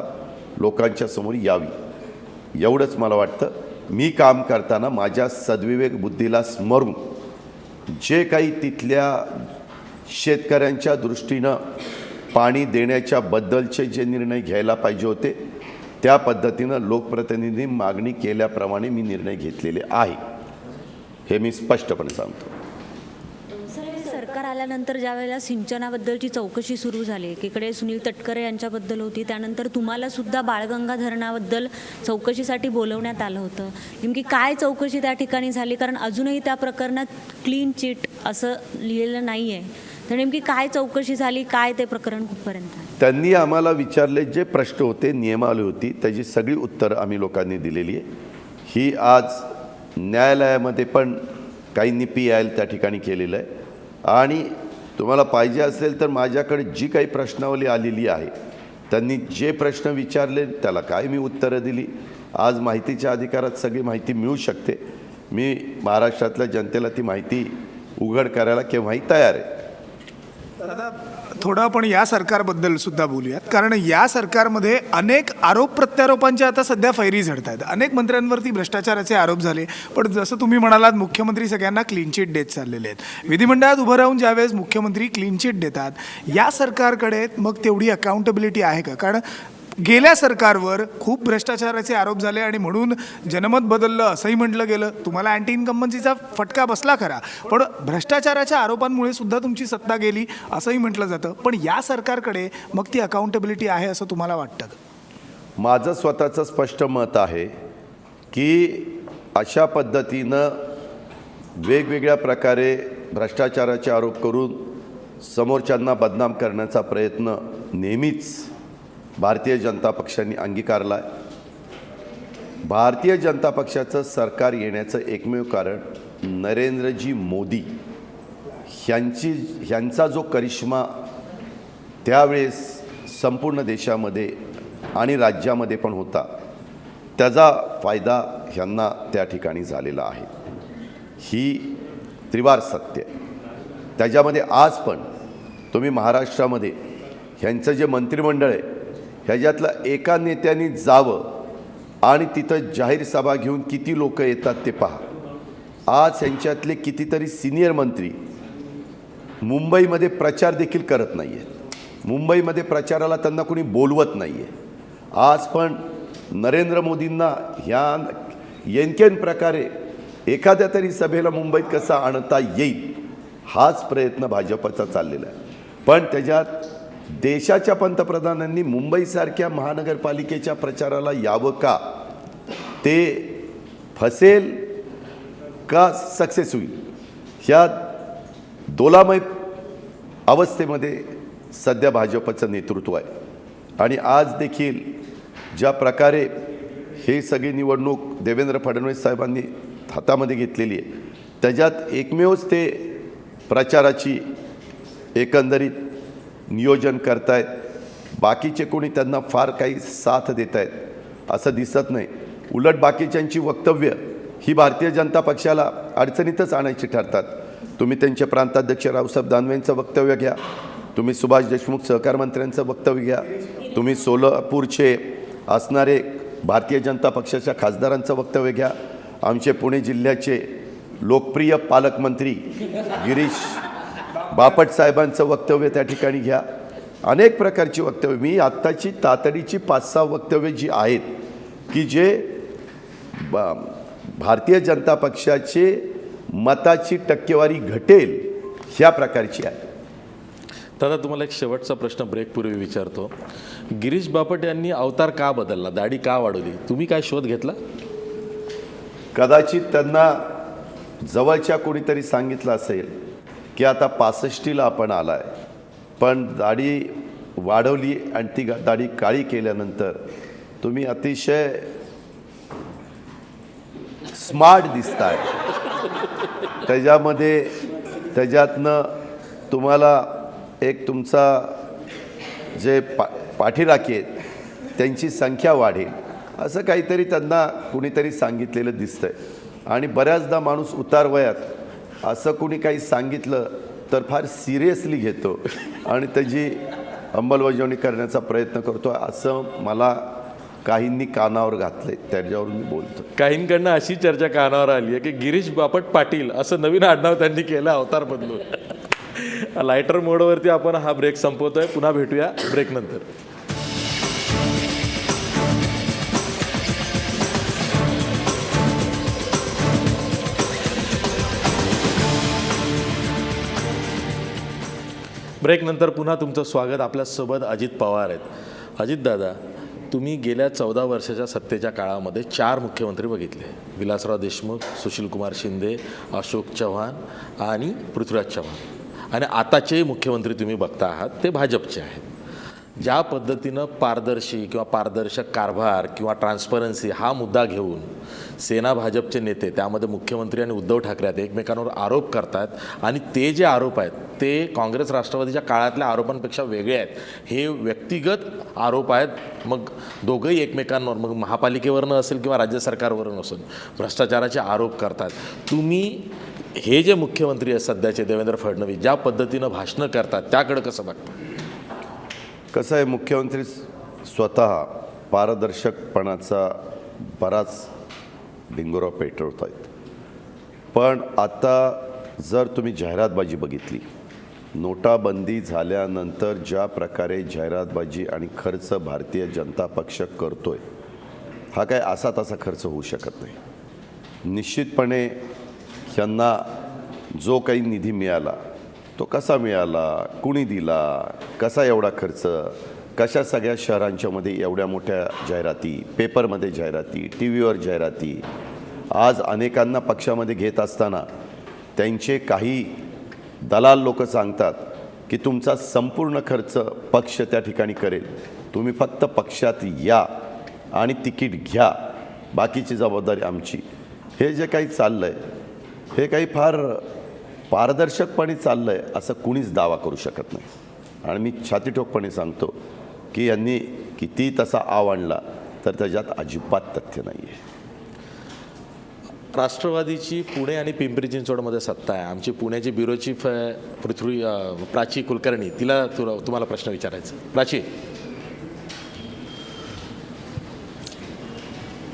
लोकांच्या समोर यावी एवढंच मला वाटतं. मी काम करताना माझ्या सद्विवेक बुद्धीला स्मरून जे काही तिथल्या शेतकऱ्यांच्या दृष्टीनं पाणी देण्याच्या बद्दलचे जे निर्णय घ्यायला पाहिजे होते त्या पद्धतीनं लोकप्रतिनिधी मागणी केल्याप्रमाणे मी निर्णय घेतलेले आहे, हे मी स्पष्टपणे सांगतो. सरकार आल्यानंतर ज्या वेळेला सिंचनाबद्दलची चौकशी सुरू झाली, एकीकडे सुनील तटकरे यांच्याबद्दल होती, त्यानंतर तुम्हाला सुद्धा बाळगंगा धरणाबद्दल चौकशीसाठी बोलवण्यात आलं होतं. नेमकी काय चौकशी त्या ठिकाणी झाली? कारण अजूनही त्या प्रकरणात क्लीन चिट असं लिहिलेलं नाही आहे. तर नेमकी काय चौकशी झाली, काय ते प्रकरण कुठपर्यंत आहे? त्यांनी आम्हाला विचारले जे प्रश्न होते, नियमावली होती, त्याची सगळी उत्तरं आम्ही लोकांनी दिलेली आहे. ही आज न्यायालयामध्ये पण काहींनी PIL त्या ठिकाणी केलेलं आहे. आणि तुम्हाला पाहिजे असेल तर माझ्याकडे जी काही प्रश्नावली आलेली आहे, त्यांनी जे प्रश्न विचारले त्याला काय मी उत्तरं दिली. आज माहितीच्या अधिकारात सगळी माहिती मिळू शकते. मी महाराष्ट्रातल्या जनतेला ती माहिती उघड करायला केव्हाही तयार आहे. दादा, थोडं आपण या सरकारबद्दल सुद्धा बोलूयात, कारण या सरकारमध्ये अनेक आरोप प्रत्यारोपांच्या आता सध्या फैरी झडत आहेत. अनेक मंत्र्यांवरती भ्रष्टाचाराचे आरोप झाले, पण जसं तुम्ही म्हणालात मुख्यमंत्री सगळ्यांना क्लीन चिट देत चाललेले आहेत. विधिमंडळात उभं राहून ज्यावेळेस मुख्यमंत्री क्लीन चिट देतात, या सरकारकडे मग तेवढी अकाउंटेबिलिटी आहे का? कारण गेल्या सरकारवर खूप भ्रष्टाचाराचे आरोप झाले आणि म्हणून जनमत बदललं असंही म्हटलं गेलं. तुम्हाला अँटी इन्कम्बन्सीचा फटका बसला खरा, पण भ्रष्टाचाराच्या आरोपांमुळे सुद्धा तुमची सत्ता गेली असंही म्हटलं जातं. पण या सरकारकडे मग ती अकाउंटेबिलिटी आहे असं तुम्हाला वाटतं का? माझं स्वतःचं स्पष्ट मत आहे की अशा पद्धतीनं वेगवेगळ्या प्रकारे भ्रष्टाचाराचे आरोप करून समोरच्यांना बदनाम करण्याचा प्रयत्न नेहमीच भारतीय जनता पक्षाने अंगीकारला आहे. भारतीय जनता पक्षाचं सरकार येण्याचं एकमेव कारण नरेंद्रजी मोदी ह्यांचा जो करिश्मा त्यावेळेस संपूर्ण देशामध्ये आणि राज्यामध्ये पण होता, त्याचा फायदा ह्यांना त्या ठिकाणी झालेला आहे. ही त्रिवार सत्य. त्याच्यामध्ये आज पण तुम्ही महाराष्ट्रामध्ये ह्यांचं जे मंत्रिमंडळ आहे ह्याच्यातलं एका नेत्यांनी जावं आणि तिथं जाहीर सभा घेऊन किती लोक येतात ते पहा. आज ह्यांच्यातले कितीतरी सिनियर मंत्री मुंबईमध्ये प्रचार देखील करत नाही आहेत. मुंबईमध्ये प्रचाराला त्यांना कोणी बोलवत नाही आहे. आज पण नरेंद्र मोदींना ह्या येनकेन प्रकारे एखाद्या तरी सभेला मुंबईत कसा आणता येईल हाच प्रयत्न भाजपचा चाललेला आहे. पण त्याच्यात देशाच्या पंतप्रधानांनी मुंबईसारख्या महानगरपालिकेच्या प्रचाराला यावं का, ते फसेल का सक्सेस होईल ह्या दोलामय अवस्थेमध्ये सध्या भाजपचं नेतृत्व आहे. आणि आज देखील ज्या प्रकारे हे सगळी निवडणूक देवेंद्र फडणवीस साहेबांनी हातामध्ये घेतलेली आहे, त्याच्यात एकमेवच ते प्रचाराची एकंदरीत नियोजन करतायत. बाकीचे कोणी त्यांना फार काही साथ देत आहेत असं दिसत नाही. उलट बाकीच्यांची वक्तव्य ही भारतीय जनता पक्षाला अडचणीतच आणायची ठरतात. तुम्ही त्यांचे प्रांताध्यक्ष रावसाहेब दानवेंचं वक्तव्य घ्या, तुम्ही सुभाष देशमुख सहकार मंत्र्यांचं वक्तव्य घ्या, तुम्ही सोलापूरचे असणारे भारतीय जनता पक्षाच्या खासदारांचं वक्तव्य घ्या, आमचे पुणे जिल्ह्याचे लोकप्रिय पालकमंत्री गिरीश बापट साहेबांचं वक्तव्य त्या ठिकाणी घ्या. अनेक प्रकारची वक्तव्य, मी आत्ताची तातडीची 5-6 वक्तव्य जी आहेत की जे भारतीय जनता पक्षाचे मताची टक्केवारी घटेल ह्या प्रकारची आहे. दादा, तुम्हाला एक शेवटचा प्रश्न ब्रेकपूर्वी विचारतो. गिरीश बापट यांनी अवतार का बदलला, दाढी का वाढवली, तुम्ही काय शोध घेतला? कदाचित त्यांना जवळच्या कोणीतरी सांगितलं असेल की आता 65ला आपण आलाय, पण दाढी वाढवली आणि ती दाढी काळी केल्यानंतर तुम्ही अतिशय स्मार्ट दिसताय. त्याच्यातनं तुम्हाला एक तुमचा जे पाठीराखे आहेत त्यांची संख्या वाढेल असं काहीतरी त्यांना कुणीतरी सांगितलेलं दिसतंय. आणि बऱ्याचदा माणूस उतार वयात असं कुणी काही सांगितलं तर फार सिरियसली घेतो आणि त्याची अंमलबजावणी करण्याचा प्रयत्न करतो असं मला काहींनी कानावर घातलंय, त्याच्यावरून मी बोलतो. काहींकडनं अशी चर्चा कानावर आली आहे की गिरीश बापट पाटील असं नवीन आडनाव त्यांनी केलं अवतार बदलून. लायटर मोडवरती आपण हा ब्रेक संपवतोय. पुन्हा भेटूया ब्रेकनंतर. ब्रेकनंतर पुन्हा तुमचं स्वागत. आपल्यासोबत अजित पवार आहेत. अजितदादा, तुम्ही गेल्या 14 वर्षाच्या सत्तेच्या काळामध्ये 4 मुख्यमंत्री बघितले. विलासराव देशमुख, सुशीलकुमार शिंदे, अशोक चव्हाण आणि पृथ्वीराज चव्हाण. आणि आताचे मुख्यमंत्री तुम्ही बघता आहात ते भाजपचे आहेत. ज्या पद्धतीनं पारदर्शी किंवा पारदर्शक कारभार किंवा ट्रान्सपरन्सी हा मुद्दा घेऊन सेना भाजपचे नेते, त्यामध्ये मुख्यमंत्री आणि उद्धव ठाकरे आहेत, एकमेकांवर आरोप करतात. आणि ते जे आरोप आहेत ते काँग्रेस राष्ट्रवादीच्या काळातल्या आरोपांपेक्षा वेगळे आहेत. हे व्यक्तिगत आरोप आहेत. मग दोघंही एकमेकांवर, मग महापालिकेवरनं असेल किंवा राज्य सरकारवरून असेल, भ्रष्टाचाराचे आरोप करतात. तुम्ही हे जे मुख्यमंत्री आहेत सध्याचे देवेंद्र फडणवीस, ज्या पद्धतीनं भाषणं करतात त्याकडे कसं बघता? कसं आहे, मुख्यमंत्री स्वतः पारदर्शकपणाचा बराच डिंगोरा पेटवत आहेत. पण आता जर तुम्ही जाहिरातबाजी बघितली, नोटाबंदी झाल्यानंतर ज्या प्रकारे जाहिरातबाजी आणि खर्च भारतीय जनता पक्ष करतोय, हा काय असा तसा खर्च होऊ शकत नाही. निश्चितपणे यांना जो काही निधी मिळाला तो कसा मिळाला, कुणी दिला, कसा एवढा खर्च, कशा सगळ्या शहरांच्यामध्ये एवढ्या मोठ्या जाहिराती, पेपरमध्ये जाहिराती, टी व्हीवर जाहिराती. आज अनेकांना पक्षामध्ये घेत असताना त्यांचे काही दलाल लोक सांगतात की तुमचा संपूर्ण खर्च पक्ष त्या ठिकाणी करेल, तुम्ही फक्त पक्षात या आणि तिकीट घ्या, बाकीची जबाबदारी आमची. हे जे काही चाललं आहे हे काही फार पारदर्शकपणे चाललं आहे असं कुणीच दावा करू शकत नाही. आणि मी छातीठोकपणे सांगतो की यांनी किती तसा आव आणला तर त्याच्यात अजिबात तथ्य नाही आहे. राष्ट्रवादीची पुणे आणि पिंपरी चिंचवडमध्ये सत्ता आहे. आमची पुण्याची ब्युरो चीफ प्राची कुलकर्णी, तुम्हाला प्रश्न विचारायचा. प्राची,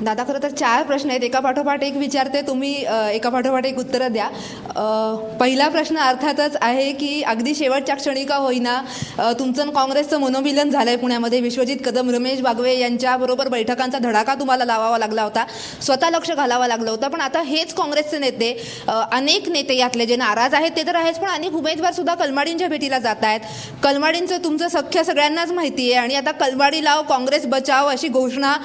दादा, खरं तर 4 प्रश्न आहेत, एका पाठोपाठ एक विचारते, तुम्ही एका पाठोपाठ एक उत्तरं द्या. पहिला प्रश्न अर्थातच आहे की अगदी शेवटच्या क्षणी का होईना तुमचं काँग्रेसचं मनोमिलन झालं आहे पुण्यामध्ये. विश्वजित कदम, रमेश बागवे यांच्याबरोबर बैठकांचा धडाका तुम्हाला लावावा लागला होता, स्वतः लक्ष घालावं लागलं होतं. पण आता हेच काँग्रेसचे नेते, अनेक नेते यातले जे नाराज आहेत ते तर आहेच, पण अनेक उमेदवारसुद्धा कलमाडींच्या भेटीला जात आहेत. कलमाडींचं तुमचं सख्य सगळ्यांनाच माहिती आहे आणि आता कलमाडी लाव, काँग्रेस बचाव अशी घोषणा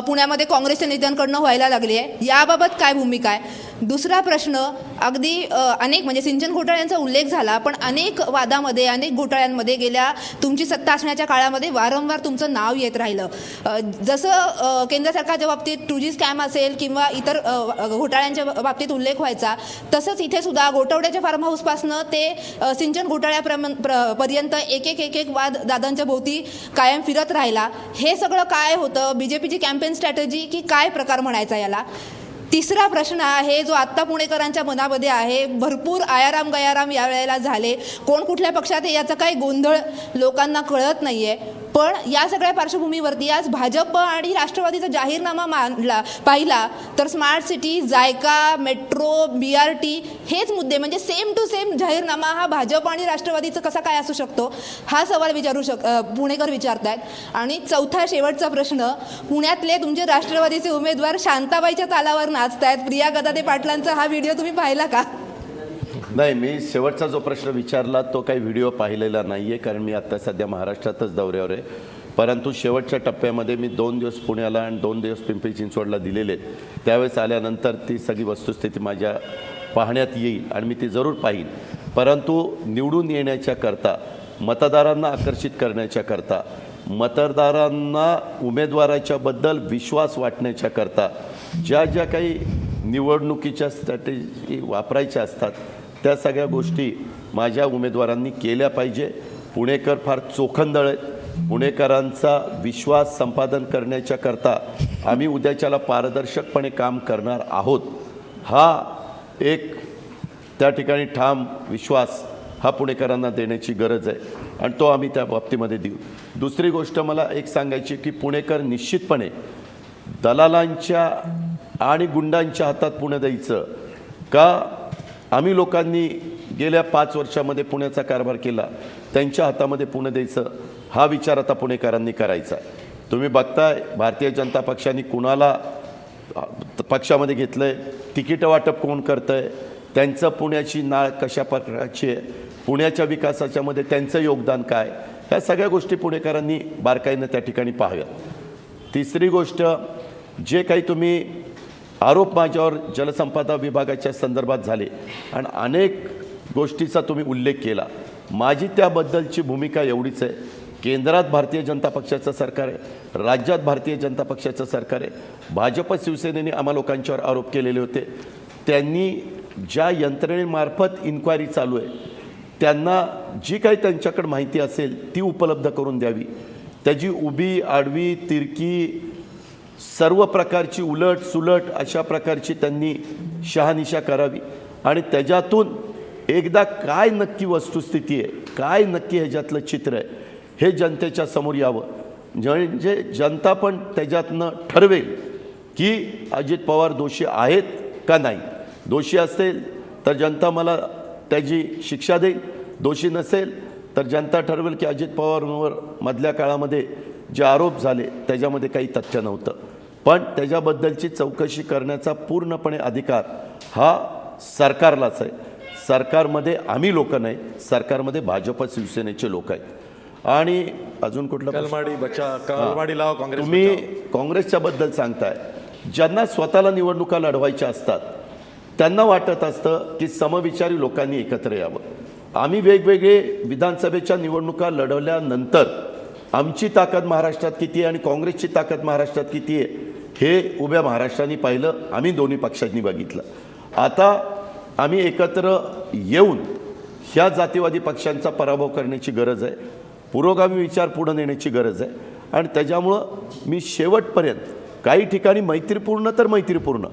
पुण्यामध्ये काँग्रेसच्या नेत्यांकडनं व्हायला लागली आहे. याबाबत काय भूमिका आहे? दुसरा प्रश्न अगदी अनेक म्हणजे सिंचन घोटाळ्यांचा उल्लेख झाला, पण अनेक वादामध्ये अनेक घोटाळ्यांमध्ये गेल्या तुमची सत्ता असण्याच्या काळामध्ये वारंवार तुमचं नाव येत राहिलं. जसं केंद्र सरकारच्या बाबतीत 2G स्कॅम असेल किंवा इतर घोटाळ्यांच्या बाबतीत उल्लेख व्हायचा, तसंच इथे सुद्धा गोटवड्याच्या फार्म हाऊसपासनं ते सिंचन घोटाळ्यापर्यंत एक वाद दादांच्या भोवती कायम फिरत राहिला. हे सगळं काय होतं? BJPची कॅम्पेन स्ट्रॅटेजी की काय प्रकार म्हणायचा याला? तिसरा प्रश्न आहे जो आत्ता पुणेकरांच्या मनामध्ये आहे. भरपूर आयाराम गयाराम यावेळेला झाले, कोण कुठल्या पक्षात आहे याचा काही गोंधळ लोकांना कळत नाही आहे. पण या सगळ्या पार्श्वभूमीवरती आज भाजप आणि राष्ट्रवादीचा जाहीरनामा पाहिला तर smart city, JICA, metro, BRT हेच मुद्दे म्हणजे सेम टू सेम जाहीरनामा हा भाजप आणि राष्ट्रवादीचा कसा काय असू शकतो हा सवाल पुणेकर विचारतायत. आणि चौथा शेवटचा प्रश्न, पुण्यातले तुमचे राष्ट्रवादीचे उमेदवार शांताबाईच्या तालावर नाचतायत. प्रिया गदादे पाटलांचा हा व्हिडिओ तुम्ही पाहिला का? नाही, मी शेवटचा जो प्रश्न विचारला तो काही व्हिडिओ पाहिलेला नाही आहे, कारण मी आत्ता सध्या महाराष्ट्रातच दौऱ्यावर आहे. परंतु शेवटच्या टप्प्यामध्ये मी 2 दिवस पुण्याला आणि 2 दिवस पिंपरी चिंचवडला दिलेले आहेत. त्यावेळेस आल्यानंतर ती सगळी वस्तुस्थिती माझ्या पाहण्यात येईल आणि मी ती जरूर पाहीन. परंतु निवडून येण्याच्या करता, मतदारांना आकर्षित करण्याच्या करता, मतदारांना उमेदवाराच्याबद्दल विश्वास वाटण्याच्या करता ज्या ज्या काही निवडणुकीच्या स्ट्रॅटेजी वापरायच्या असतात त्या सगळ्या गोष्टी माझ्या उमेदवारांनी केल्या पाहिजे. पुणेकर फार चोखंदळ आहेत. पुणेकरांचा विश्वास संपादन करण्याच्या करता आम्ही उद्याच्याला पारदर्शकपणे काम करणार आहोत. हा एक त्या ठिकाणी ठाम विश्वास हा पुणेकरांना देण्याची गरज आहे आणि तो आम्ही त्या बाबतीमध्ये देऊ. दुसरी गोष्ट मला एक सांगायची की पुणेकर निश्चितपणे दलालांच्या आणि गुंडांच्या हातात पुणे द्यायचं का? आम्ही लोकांनी गेल्या 5 वर्षामध्ये पुण्याचा कारभार केला, त्यांच्या हातामध्ये पुणे द्यायचं हा विचार आता पुणेकरांनी करायचा आहे. तुम्ही बघताय भारतीय जनता पक्षाने कुणाला पक्षामध्ये घेतलं आहे, तिकीटं वाटप कोण करतं आहे, त्यांचं पुण्याची नाळ कशा प्रकारची आहे, पुण्याच्या विकासाच्यामध्ये त्यांचं योगदान काय, ह्या सगळ्या गोष्टी पुणेकरांनी बारकाईनं त्या ठिकाणी पाहाव्यात. तिसरी गोष्ट, जे काही तुम्ही आरोप माझ्यावर जलसंपदा विभागाच्या संदर्भात झाले आणि अनेक गोष्टीचा तुम्ही उल्लेख केला, माझी त्याबद्दलची भूमिका एवढीच आहे. केंद्रात भारतीय जनता पक्षाचं सरकार आहे, राज्यात भारतीय जनता पक्षाचं सरकार आहे. भाजप शिवसेनेने आम्हा लोकांच्यावर आरोप केलेले होते. त्यांनी ज्या यंत्रणेमार्फत इन्क्वायरी चालू आहे त्यांना जी काही त्यांच्याकडे माहिती असेल ती उपलब्ध करून द्यावी. त्याची उभी आडवी तिरकी सर्व प्रकारची उलट सुलट अशा प्रकारची त्यांनी शहानिशा करावी आणि त्याच्यातून एकदा काय नक्की वस्तुस्थिती आहे, काय नक्की ह्याच्यातलं चित्र आहे हे जनतेच्या समोर यावं. म्हणजे जनता पण त्याच्यातनं ठरवेल की अजित पवार दोषी आहेत का नाही. दोषी असेल तर जनता मला त्याची शिक्षा देईल, दोषी नसेल तर जनता ठरवेल की अजित पवारांवर मधल्या काळामध्ये जे आरोप झाले त्याच्यामध्ये काही तथ्य नव्हतं. पण त्याच्याबद्दलची चौकशी करण्याचा पूर्णपणे अधिकार हा सरकारलाच आहे. सरकारमध्ये आम्ही लोक नाही, सरकारमध्ये भाजप शिवसेनेचे लोक आहेत. आणि अजून कुठलं कलमाडी लावा काँग्रेस. तुम्ही काँग्रेसच्या बद्दल सांगताय, ज्यांना स्वतःला निवडणुका लढवायच्या असतात त्यांना वाटत असतं की समविचारी लोकांनी एकत्र यावं. आम्ही वेगवेगळे विधानसभेच्या निवडणुका लढवल्यानंतर आमची ताकद महाराष्ट्रात किती आहे आणि काँग्रेसची ताकद महाराष्ट्रात किती आहे हे उभ्या महाराष्ट्राने पाहिलं, आम्ही दोन्ही पक्षांनी बघितलं. आता आम्ही एकत्र येऊन ह्या जातीवादी पक्षांचा पराभव करण्याची गरज आहे, पुरोगामी विचार पुढे नेण्याची गरज आहे. आणि त्याच्यामुळं मी शेवटपर्यंत काही ठिकाणी मैत्रीपूर्ण तर मैत्रीपूर्ण,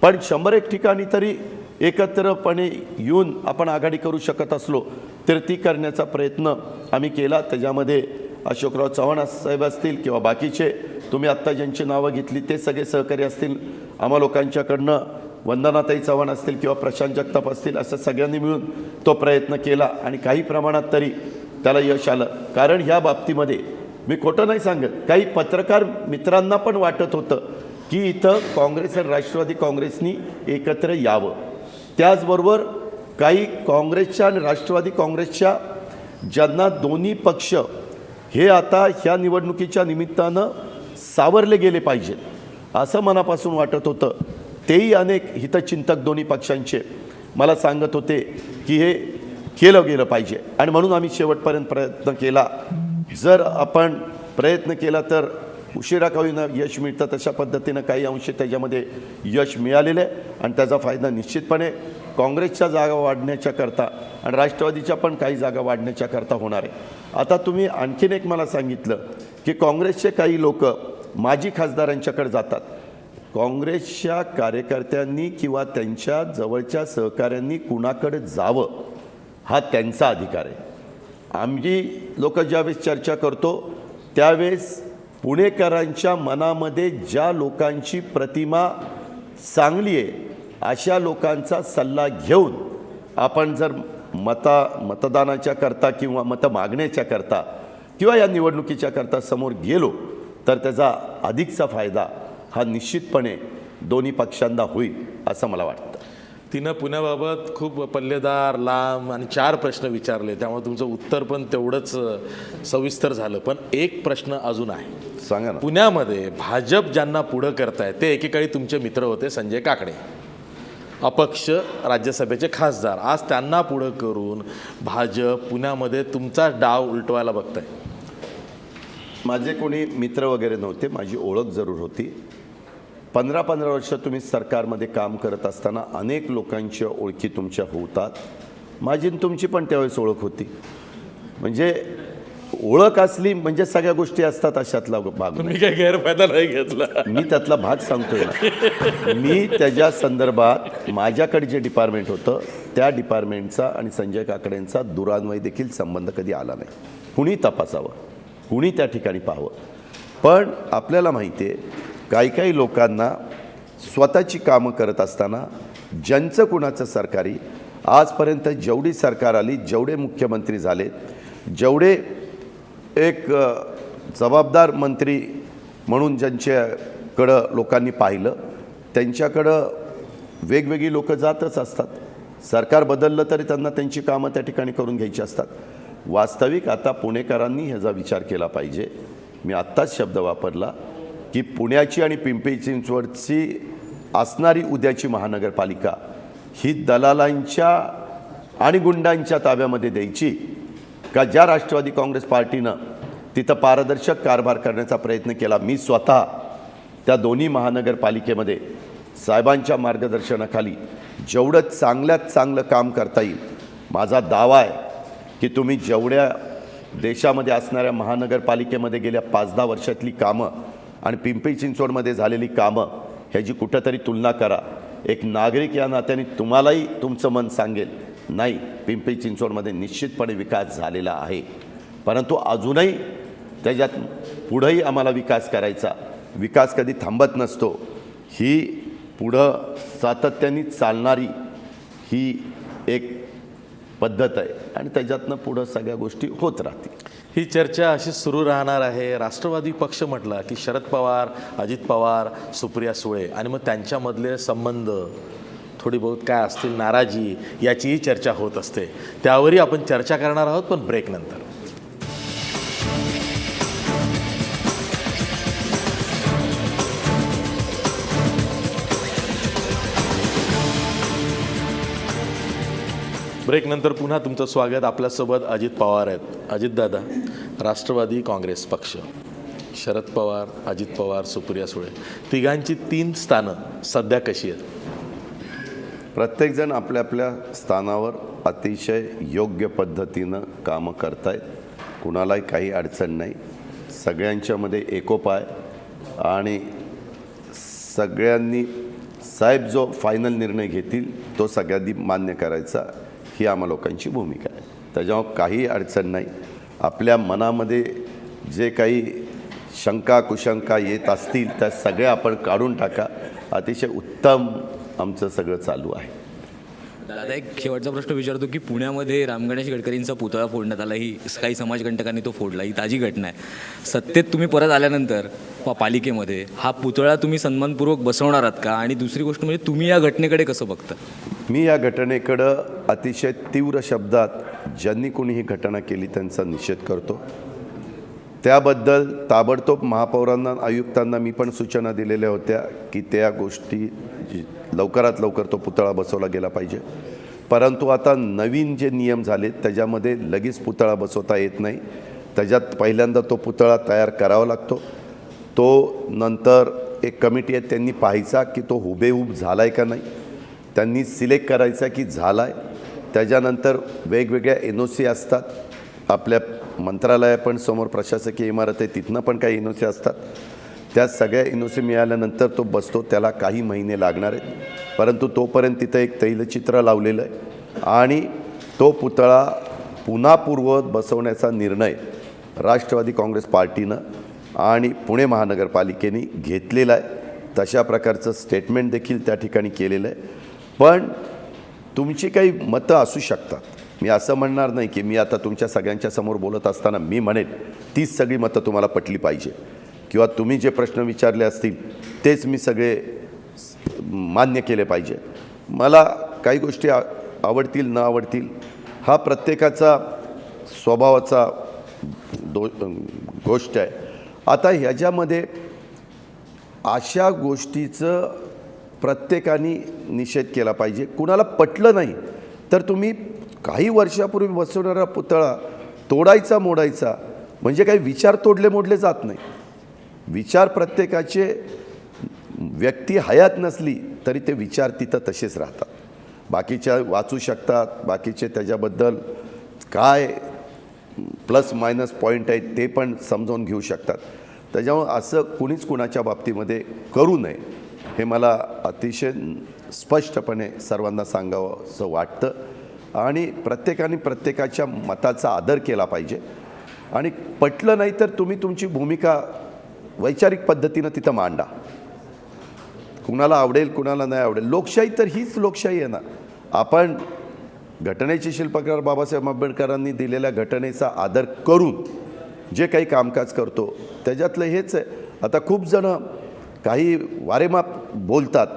पण 100-1 ठिकाणी तरी एकत्रपणे येऊन आपण आघाडी करू शकत असलो तर ती करण्याचा प्रयत्न आम्ही केला. त्याच्यामध्ये अशोकराव चव्हाण साहेब असतील किंवा बाकीचे तुम्ही आत्ता ज्यांची नावं घेतली ते सगळे सहकारी असतील, आम्हा लोकांच्याकडनं वंदनाताई चव्हाण असतील किंवा प्रशांत जगताप असतील, असं सगळ्यांनी मिळून तो प्रयत्न केला आणि काही प्रमाणात तरी त्याला यश आलं. कारण ह्या बाबतीमध्ये मी खोटं नाही सांगत, काही पत्रकार मित्रांना पण वाटत होतं की इथं काँग्रेस आणि राष्ट्रवादी काँग्रेसनी एकत्र यावं. त्याचबरोबर काही काँग्रेसच्या आणि राष्ट्रवादी काँग्रेसच्या ज्यांना दोन्ही पक्ष हे आता ह्या निवडणुकीच्या निमित्तानं सावरले गेले पाहिजेत असं मनापासून वाटत होतं, तेही अनेक हितचिंतक दोन्ही पक्षांचे मला सांगत होते की हे केलं गेलं पाहिजे आणि म्हणून आम्ही शेवटपर्यंत प्रयत्न केला. जर आपण प्रयत्न केला तर उशिरा का होईना यश मिळतं. तशा पद्धतीनं काही अंश त्याच्यामध्ये यश मिळालेलं आहे आणि त्याचा फायदा निश्चितपणे काँग्रेसच्या जागा वाढण्याच्या करता आणि राष्ट्रवादीच्या पण काही जागा वाढण्याच्या करता होणार आहे. आता तुम्ही आणखीन एक मला सांगितलं की काँग्रेसचे काही लोक माजी खासदारांच्याकडे जातात. काँग्रेसच्या कार्यकर्त्यांनी किंवा त्यांच्या जवळच्या सहकाऱ्यांनी कुणाकडे जावं हा त्यांचा अधिकार आहे. आम्ही लोक ज्यावेळेस चर्चा करतो त्यावेळेस पुणेकरांच्या मनामध्ये ज्या लोकांची प्रतिमा चांगली आहे अशा लोकांचा सल्ला घेऊन आपण जर मतदानाच्या करता किंवा मतं मागण्याच्या करता किंवा या निवडणुकीच्या करता समोर गेलो तर त्याचा अधिकचा फायदा हा निश्चितपणे दोन्ही पक्षांना होईल असं मला वाटतं. तिनं पुण्याबाबत खूप पल्लेदार लांब आणि 4 प्रश्न विचारले, त्यामुळे तुमचं उत्तर पण तेवढंच सविस्तर झालं. पण एक प्रश्न अजून आहे. सांगा ना. पुण्यामध्ये भाजप ज्यांना पुढं करताय ते एकेकाळी तुमचे मित्र होते, संजय काकडे, अपक्ष राज्यसभेचे खासदार. आज त्यांना पुढं करून भाजप पुण्यामध्ये तुमचा डाव उलटवायला बघताय. माझे कोणी मित्र वगैरे नव्हते, माझी ओळख जरूर होती. 15-15 वर्ष तुम्ही सरकारमध्ये काम करत असताना अनेक लोकांच्या ओळखी तुमच्या होतात. माझी आणि तुमची पण त्यावेळेस ओळख होती. म्हणजे ओळख असली म्हणजे सगळ्या गोष्टी असतात अशातला भाग. मी काही गैरफायदा नाही घेतला. मी त्यातला भाग सांगतोय ना. मी त्याच्या संदर्भात माझ्याकडे जे डिपार्टमेंट होतं त्या डिपार्टमेंटचा आणि संजय काकडेंचा दुरान्वय देखील संबंध कधी आला नाही. कुणी तपासावं, कुणी त्या ठिकाणी पाहावं. पण आपल्याला माहिती आहे काही लोकांना स्वतःची कामं करत असताना ज्यांचं कुणाचं सरकारी आजपर्यंत जेवढी सरकार आली, जेवढे मुख्यमंत्री झालेत, जेवढे एक जबाबदार मंत्री म्हणून ज्यांच्याकडं लोकांनी पाहिलं त्यांच्याकडं वेगवेगळी लोक जातच असतात. सरकार बदललं तरी त्यांना त्यांची कामं त्या ठिकाणी करून घ्यायची असतात. वास्तविक आता पुणेकरांनी ह्याचा विचार केला पाहिजे. मी आत्ताच शब्द वापरला की पुण्याची आणि पिंपरी चिंचवडची असणारी उद्याची महानगरपालिका ही दलालांच्या आणि गुंडांच्या ताब्यामध्ये द्यायची का ज्या राष्ट्रवादी काँग्रेस पार्टीनं तिथं पारदर्शक कारभार करण्याचा प्रयत्न केला. मी स्वतः त्या दोन्ही महानगरपालिकेमध्ये साहेबांच्या मार्गदर्शनाखाली जेवढं चांगल्यात चांगलं काम करता येईल माझा दावा आहे की तुम्ही जेवढ्या देशामध्ये असणाऱ्या महानगरपालिकेमध्ये गेल्या 5-10 वर्षातली कामं आणि पिंपरी चिंचवडमध्ये झालेली कामं ह्याची कुठंतरी तुलना करा. एक नागरिक या नात्याने तुम्हालाही तुमचं मन सांगेल नाही पिंपरी चिंचवडमध्ये निश्चितपणे विकास झालेला आहे, परंतु अजूनही त्याच्यात पुढंही आम्हाला विकास करायचा. विकास कधी थांबत नसतो. ही पुढं सातत्याने चालणारी ही एक पद्धत आहे आणि त्याच्यातनं पुढं सगळ्या गोष्टी होत राहतील. ही चर्चा अशी सुरू राहणार आहे. राष्ट्रवादी पक्ष म्हटला की शरद पवार, अजित पवार, सुप्रिया सुळे आणि मग त्यांच्यामधले संबंध थोडी बहुत काय असतील, नाराजी, याचीही चर्चा होत असते. त्यावरही आपण चर्चा करणार आहोत, पण ब्रेक नंतर. ब्रेक नंतर पुन्हा तुमचं स्वागत. आपल्यासोबत अजित पवार आहेत. अजितदादा, राष्ट्रवादी काँग्रेस पक्ष, शरद पवार, अजित पवार, सुप्रिया सुळे, तिघांची 3 स्थानं सध्या कशी आहेत? प्रत्येकजण आपल्या आपल्या स्थानावर अतिशय योग्य पद्धतीनं कामं करतायत. कुणालाही काही अडचण नाही. सगळ्यांच्यामध्ये एकोपा आहे आणि सगळ्यांनी साहेब जो फायनल निर्णय घेतील तो सगळ्यांनी मान्य करायचा ही आम्हा लोकांची भूमिका आहे. त्याच्यामुळे काही अडचण नाही. आपल्या मनामध्ये जे काही शंका कुशंका येत असतील त्या सगळ्या आपण काढून टाका. अतिशय उत्तम आमचं सगळं चालू आहे. दादा, एक शेवटचा प्रश्न विचारतो की पुण्यामध्ये गणेश गडकरींचा पुतळा फोडण्यात आला. ही काही समाजकंटकांनी तो फोडला, ही ताजी घटना आहे. सत्तेत तुम्ही परत आल्यानंतर पालिकेमध्ये हा पुतळा तुम्ही सन्मानपूर्वक बसवणार आहात का? आणि दुसरी गोष्ट म्हणजे तुम्ही या घटनेकडे कसं बघता? मी या घटनेकडं अतिशय तीव्र शब्दात ज्यांनी कोणी ही घटना केली त्यांचा निषेध करतो. त्याबद्दल ताबडतोब महापौरांना आयुक्तांना मी पण सूचना दिलेल्या होत्या की त्या गोष्टी लवकरात लवकर तो पुतळा बसवला गेला पाहिजे. परंतु आता नवीन जे नियम झाले त्याच्यामध्ये लगेच पुतळा बसवता येत नाही. त्याच्यात पहिल्यांदा तो पुतळा तयार करावा लागतो. तो नंतर एक कमिटी आहे त्यांनी पाहायचा की तो हुबेहूब झाला आहे का नाही, त्यांनी सिलेक्ट करायचा की झाला आहे. त्याच्यानंतर वेगवेगळ्या NOC असतात. आपल्या मंत्रालया पण समोर प्रशासकीय इमारत आहे तिथनं पण काही NOC असतात. त्या सगळ्या NOC मिळाल्यानंतर तो बसतो. त्याला काही महिने लागणार आहेत. परंतु तोपर्यंत तिथं एक तैलचित्र लावलेलं आहे आणि तो पुतळा पुन्हा पूर्ववत बसवण्याचा निर्णय राष्ट्रवादी काँग्रेस पार्टीनं आणि पुणे महानगरपालिकेने घेतलेला आहे. तशा प्रकारचं स्टेटमेंट देखील त्या ठिकाणी केलेलं आहे. पण तुमची काही मतं असू शकतात. मी असं म्हणणार नाही की मी आता तुमच्या सगळ्यांच्या समोर बोलत असताना मी म्हणेन तीच सगळी मतं तुम्हाला पटली पाहिजे किंवा तुम्ही जे प्रश्न विचारले असतील तेच मी सगळे मान्य केले पाहिजे. मला काही गोष्टी आवडतील न आवडतील हा प्रत्येकाचा स्वभावाचा गोष्ट आहे. आता ह्याच्यामध्ये अशा गोष्टीचं प्रत्येकाने निषेध केला पाहिजे. कुणाला पटलं नाही तर तुम्ही काही वर्षापूर्वी बसवणारा पुतळा तोडायचा मोडायचा म्हणजे काही विचार तोडले मोडले जात नाही. विचार प्रत्येकाचे व्यक्ती हयात नसली तरी ते विचार तिथं तसेच राहतात. बाकीच्या वाचू शकतात, बाकीचे त्याच्याबद्दल काय प्लस मायनस पॉईंट आहेत ते पण समजावून घेऊ शकतात. त्याच्यामुळं असं कुणीच कुणाच्या बाबतीमध्ये करू नये हे मला अतिशय स्पष्टपणे सर्वांना सांगावं असं वाटतं. आणि प्रत्येकाने प्रत्येकाच्या मताचा आदर केला पाहिजे. आणि पटलं नाही तर तुम्ही तुमची भूमिका वैचारिक पद्धतीनं तिथं मांडा. कुणाला आवडेल कुणाला नाही आवडेल. लोकशाही तर हीच लोकशाही आहे ना. आपण घटनेचे शिल्पकार बाबासाहेब आंबेडकरांनी दिलेल्या घटनेचा आदर करून जे काही कामकाज करतो त्याच्यातलं हेच आहे. आता खूप जणं काही वारेमाप बोलतात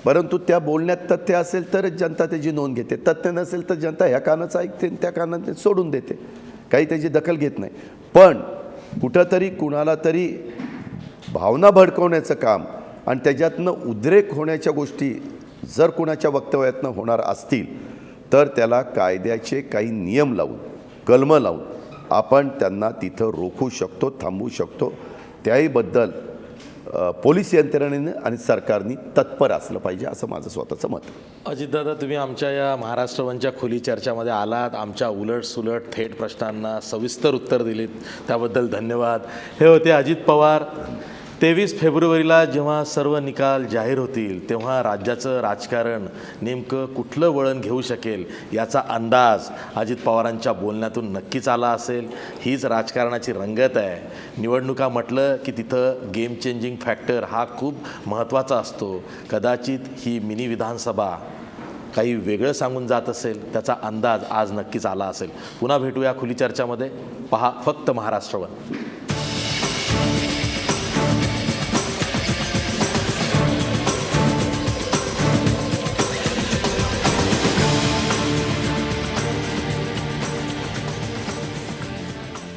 परंतु त्या बोलण्यात तथ्य असेल तरच जनता त्याची नोंद घेते. तथ्य नसेल तर जनता ह्या कानाचं ऐकते त्या कानाने सोडून देते. काही त्याची दखल घेत नाही. पण कुठंतरी कुणाला तरी भावना भडकवण्याचं काम आणि त्याच्यातनं उद्रेक होण्याच्या गोष्टी जर कुणाच्या वक्तव्यातनं होणार असतील तर त्याला कायद्याचे काही नियम लावून कलमं लावून आपण त्यांना तिथं रोखू शकतो, थांबवू शकतो. त्याहीबद्दल पोलीस यंत्रणेनं आणि सरकारने तत्पर असलं पाहिजे असं माझं स्वतःचं मत. अजितदादा, तुम्ही आमच्या या महाराष्ट्र वनच्या खुली चर्चामध्ये आलात. आमच्या उलटसुलट थेट प्रश्नांना सविस्तर उत्तर दिलीत त्याबद्दल धन्यवाद. हे होते अजित पवार. 23 फेब्रुवारीला जेव्हा सर्व निकाल जाहीर होतील तेव्हा राज्याचं राजकारण नेमकं कुठलं वळण घेऊ शकेल याचा अंदाज अजित पवारांच्या बोलण्यातून नक्कीच आला असेल. हीच राजकारणाची रंगत आहे. निवडणुका म्हटलं की तिथं गेम चेंजिंग फॅक्टर हा खूप महत्त्वाचा असतो. कदाचित ही मिनी विधानसभा काही वेगळं सांगून जात असेल त्याचा अंदाज आज नक्कीच आला असेल. पुन्हा भेटूया खुली चर्चामध्ये. पहा फक्त महाराष्ट्र वन.